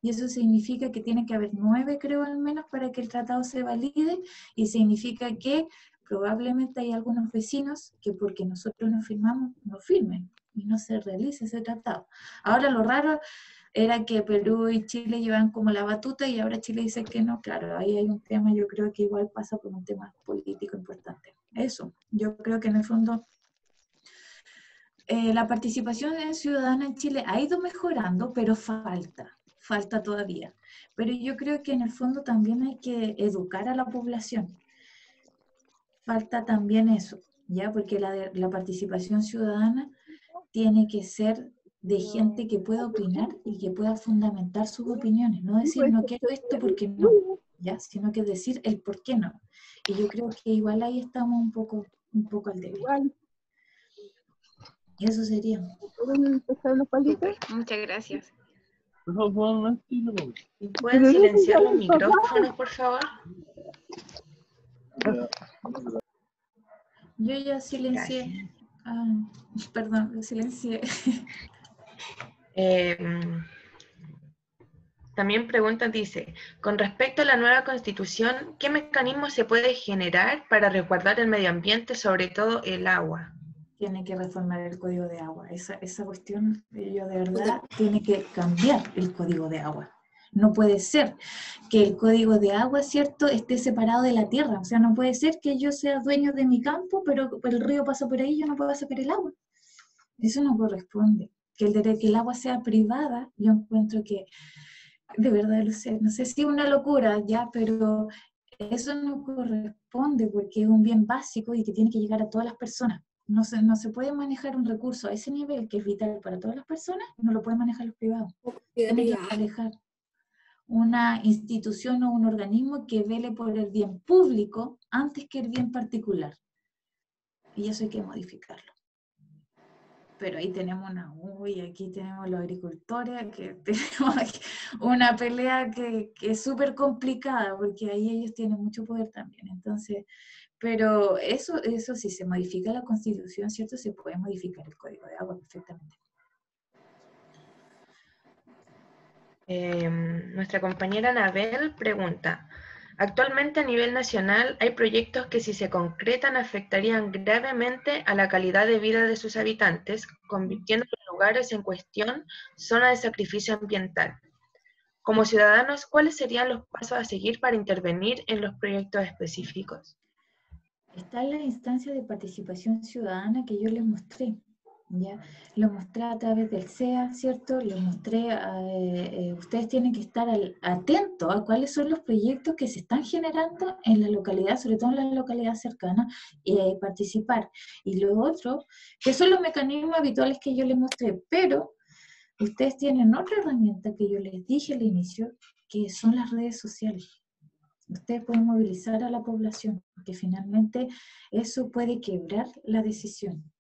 Y eso significa que tiene que haber 9, creo, al menos, para que el tratado se valide, y significa que probablemente hay algunos vecinos que porque nosotros no firmamos, no firmen. y no se realiza ese tratado. Ahora lo raro era que Perú y Chile llevan como la batuta y ahora Chile dice que no. Claro, ahí hay un tema, yo creo que igual pasa por un tema político importante. Eso, yo creo que en el fondo la participación ciudadana en Chile ha ido mejorando, pero falta todavía. Pero yo creo que en el fondo también hay que educar a la población. Falta también eso, ¿ya? Porque la participación ciudadana tiene que ser de gente que pueda opinar y que pueda fundamentar sus opiniones. No decir, no quiero esto porque no, ¿ya? Sino que decir el por qué no. Y yo creo que igual ahí estamos un poco al débil. Y eso sería. Súper, muchas gracias. ¿Pueden silenciar los micrófonos, por favor? Yo ya silencié. Perdón, lo silencié. También pregunta, dice, con respecto a la nueva constitución, ¿qué mecanismo se puede generar para resguardar el medio ambiente, sobre todo el agua? Tiene que reformar el código de agua. Esa cuestión, yo de verdad, tiene que cambiar el código de agua. No puede ser que el código de agua, ¿cierto?, esté separado de la tierra. O sea, no puede ser que yo sea dueño de mi campo, pero el río pasa por ahí y yo no puedo sacar el agua. Eso no corresponde. Que el agua sea privada, yo encuentro que, de verdad, no sé si es una locura ya, pero eso no corresponde porque es un bien básico y que tiene que llegar a todas las personas. No se puede manejar un recurso a ese nivel que es vital para todas las personas, no lo pueden manejar los privados. Tiene que manejar una institución o un organismo que vele por el bien público antes que el bien particular. Y eso hay que modificarlo. Pero ahí tenemos aquí tenemos los agricultores, que tenemos una pelea que es súper complicada, porque ahí ellos tienen mucho poder también. Entonces, pero eso si se modifica la Constitución, ¿cierto? Se puede modificar el Código de Agua perfectamente. Nuestra compañera Anabel pregunta, actualmente a nivel nacional hay proyectos que si se concretan afectarían gravemente a la calidad de vida de sus habitantes, convirtiendo los lugares en cuestión zona de sacrificio ambiental. Como ciudadanos, ¿cuáles serían los pasos a seguir para intervenir en los proyectos específicos? Está la instancia de participación ciudadana que yo les mostré. ¿Ya? Lo mostré a través del SEA, ¿cierto? Lo mostré, ustedes tienen que estar atentos a cuáles son los proyectos que se están generando en la localidad, sobre todo en la localidad cercana, y participar. Y lo otro, que son los mecanismos habituales que yo les mostré, pero ustedes tienen otra herramienta que yo les dije al inicio, que son las redes sociales. Ustedes pueden movilizar a la población, porque finalmente eso puede quebrar la decisión.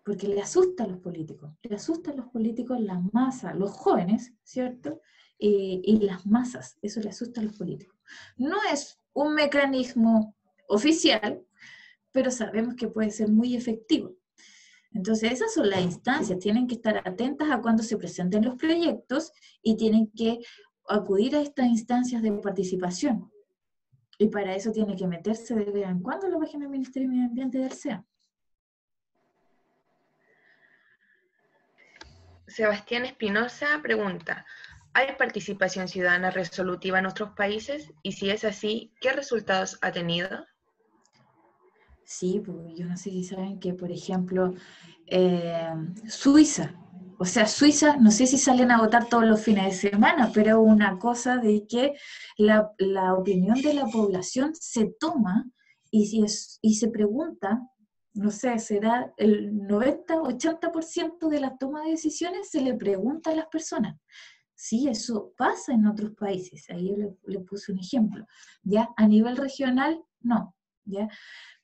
Porque le asusta a los políticos, la masa, los jóvenes, ¿cierto? Y las masas, eso le asusta a los políticos. No es un mecanismo oficial, pero sabemos que puede ser muy efectivo. Entonces esas son las instancias, tienen que estar atentas a cuando se presenten los proyectos y tienen que acudir a estas instancias de participación. Y para eso tiene que meterse de vez en cuando en la página del Ministerio de Medio Ambiente del SEA. Sebastián Espinosa pregunta, ¿hay participación ciudadana resolutiva en nuestros países? Y si es así, ¿qué resultados ha tenido? Sí, pues yo no sé si saben que, por ejemplo, Suiza, no sé si salen a votar todos los fines de semana, pero una cosa de que la opinión de la población se toma y se pregunta, no sé, será el 90-80% de la toma de decisiones se le pregunta a las personas. Sí, eso pasa en otros países, ahí yo le puse un ejemplo, ¿ya? A nivel regional, no, ¿ya?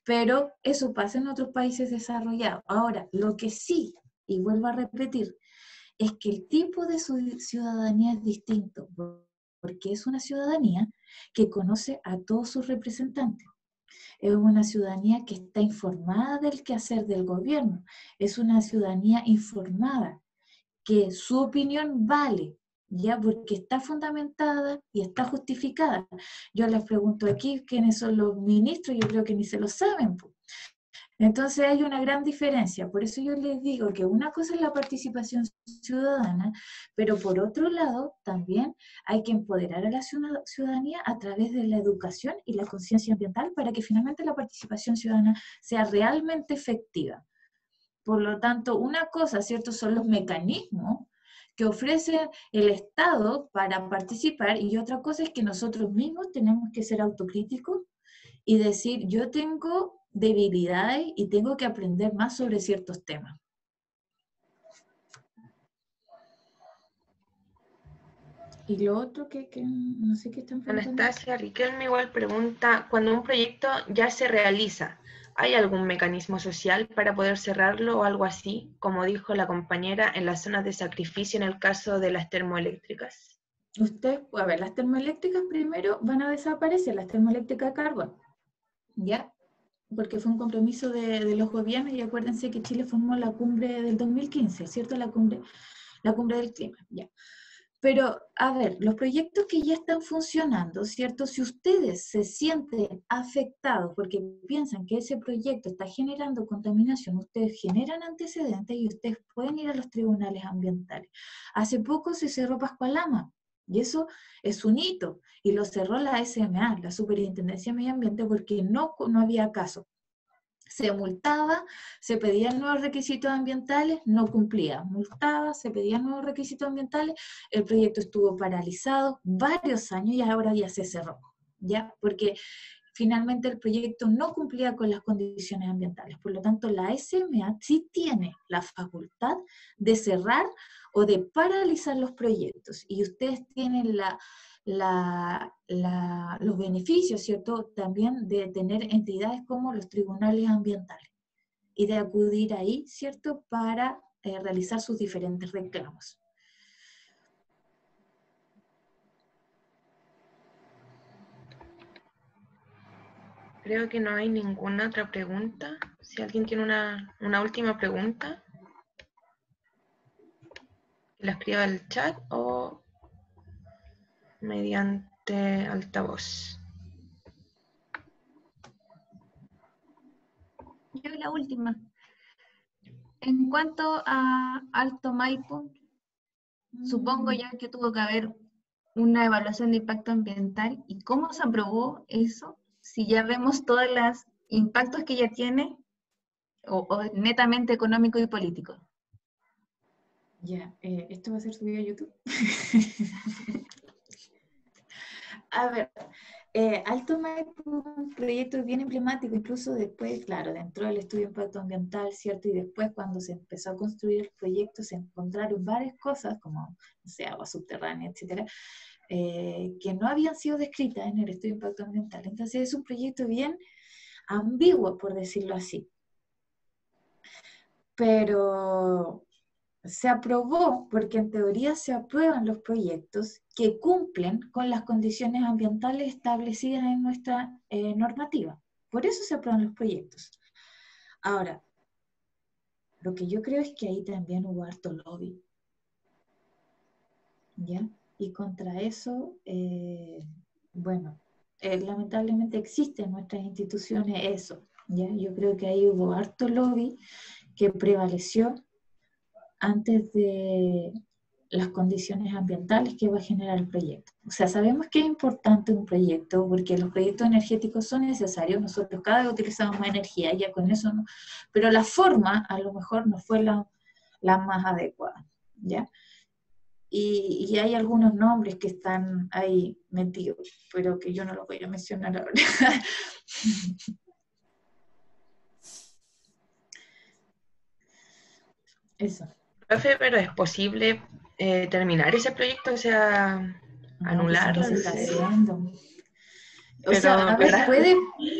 Pero eso pasa en otros países desarrollados. Ahora, lo que sí, y vuelvo a repetir, es que el tipo de ciudadanía es distinto, porque es una ciudadanía que conoce a todos sus representantes. Es una ciudadanía que está informada del quehacer del gobierno. Es una ciudadanía informada, que su opinión vale, ya, porque está fundamentada y está justificada. Yo les pregunto aquí quiénes son los ministros, yo creo que ni se lo saben, Entonces hay una gran diferencia. Por eso yo les digo que una cosa es la participación ciudadana, pero por otro lado también hay que empoderar a la ciudadanía a través de la educación y la conciencia ambiental para que finalmente la participación ciudadana sea realmente efectiva. Por lo tanto, una cosa, ¿cierto?, son los mecanismos que ofrece el Estado para participar, y otra cosa es que nosotros mismos tenemos que ser autocríticos y decir, yo tengo debilidades y tengo que aprender más sobre ciertos temas. Y lo otro que no sé qué están preguntando. Anastasia Riquelme igual pregunta, cuando un proyecto ya se realiza, ¿hay algún mecanismo social para poder cerrarlo o algo así, como dijo la compañera, en las zonas de sacrificio en el caso de las termoeléctricas? A ver, las termoeléctricas primero van a desaparecer, las termoeléctricas de carbón, ¿ya? Porque fue un compromiso de los gobiernos, y acuérdense que Chile formó la cumbre del 2015, ¿cierto? La cumbre del clima, ya. Pero, a ver, los proyectos que ya están funcionando, ¿cierto? Si ustedes se sienten afectados porque piensan que ese proyecto está generando contaminación, ustedes generan antecedentes y ustedes pueden ir a los tribunales ambientales. Hace poco se cerró Pascualama, y eso es un hito, y lo cerró la SMA, la Superintendencia de Medio Ambiente, porque no había caso. Se multaba, se pedían nuevos requisitos ambientales, no cumplía. Multaba, se pedían nuevos requisitos ambientales, el proyecto estuvo paralizado varios años y ahora ya se cerró, ¿ya? Porque finalmente el proyecto no cumplía con las condiciones ambientales. Por lo tanto, la SMA sí tiene la facultad de cerrar o de paralizar los proyectos, y ustedes tienen los beneficios, ¿cierto?, también de tener entidades como los tribunales ambientales y de acudir ahí, ¿cierto?, para realizar sus diferentes reclamos. Creo que no hay ninguna otra pregunta. Si alguien tiene una última pregunta, que la escriba al chat o mediante altavoz. Yo la última. En cuanto a Alto Maipo, supongo ya que tuvo que haber una evaluación de impacto ambiental. ¿Y cómo se aprobó eso? Si ya vemos todos los impactos que ya tiene, o netamente económico y político. Ya, ¿esto va a ser subido a YouTube? A ver, Alto Maipo es un proyecto bien emblemático, incluso después, claro, dentro del estudio de impacto ambiental, ¿cierto? Y después cuando se empezó a construir el proyecto se encontraron varias cosas, como, no sé, agua subterránea, etcétera, que no habían sido descritas en el estudio de impacto ambiental. Entonces es un proyecto bien ambiguo, por decirlo así. Pero se aprobó porque en teoría se aprueban los proyectos que cumplen con las condiciones ambientales establecidas en nuestra normativa. Por eso se aprueban los proyectos. Ahora, lo que yo creo es que ahí también hubo harto lobby, ¿ya? Y contra eso, bueno, lamentablemente existe en nuestras instituciones eso, ¿ya? Yo creo que ahí hubo harto lobby que prevaleció antes de las condiciones ambientales que va a generar el proyecto. O sea, sabemos que es importante un proyecto porque los proyectos energéticos son necesarios, nosotros cada vez utilizamos más energía, ya con eso no, pero la forma a lo mejor no fue la más adecuada, ¿ya? Y hay algunos nombres que están ahí metidos, pero que yo no los voy a mencionar ahora. Eso. Profe, pero ¿es posible terminar ese proyecto? O sea, anularlo. No, pues se está haciendo. O Pero, sea, a ver, ¿verdad?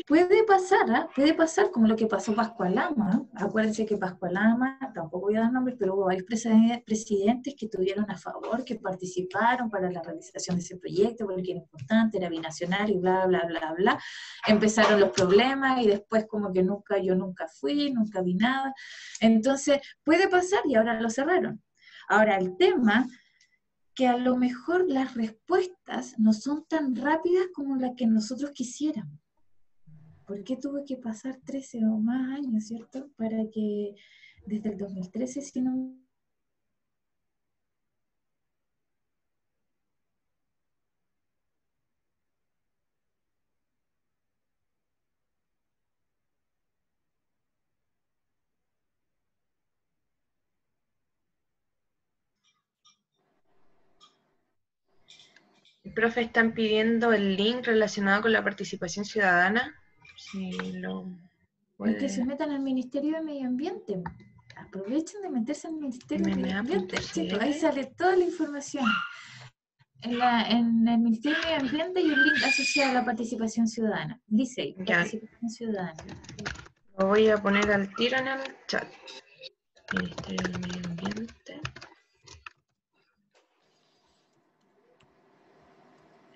puede pasar, ¿eh? Puede pasar como lo que pasó Pascualama, ¿no? Acuérdense que Pascualama, tampoco voy a dar nombres, pero hubo varios presidentes que estuvieron a favor, que participaron para la realización de ese proyecto, porque era importante, era binacional y bla, bla, bla, bla. Empezaron los problemas y después como que yo nunca fui, nunca vi nada. Entonces, puede pasar y ahora lo cerraron. Ahora, el tema que a lo mejor las respuestas no son tan rápidas como las que nosotros quisiéramos. ¿por qué tuve que pasar 13 o más años, cierto? Para que desde el 2013, si no... El profe, están pidiendo el link relacionado con la participación ciudadana. Si lo Es que se puede. metan al Ministerio de Medio Ambiente. Aprovechen de meterse al Ministerio de Medio Ambiente, chicos. Ahí sale toda la información. En el Ministerio de Medio Ambiente y un link asociado a la participación ciudadana. Dice ahí, Ya. participación ciudadana. Lo voy a poner al tiro en el chat. Ministerio del Medio Ambiente.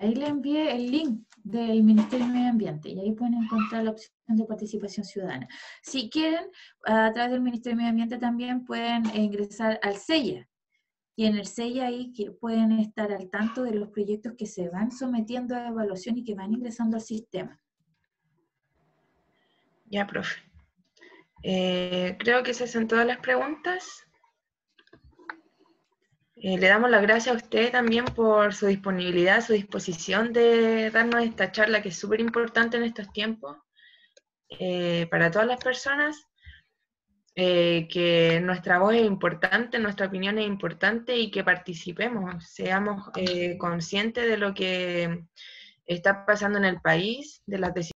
Ahí le envié el link del Ministerio de Medio Ambiente y ahí pueden encontrar la opción de participación ciudadana. Si quieren, a través del Ministerio de Medio Ambiente también pueden ingresar al CEIA. Y en el CEIA ahí pueden estar al tanto de los proyectos que se van sometiendo a evaluación y que van ingresando al sistema. Ya, profe. Creo que esas son todas las preguntas. Le damos las gracias a usted también por su disponibilidad, su disposición de darnos esta charla que es súper importante en estos tiempos para todas las personas, que nuestra voz es importante, nuestra opinión es importante y que participemos, seamos conscientes de lo que está pasando en el país, de las decisiones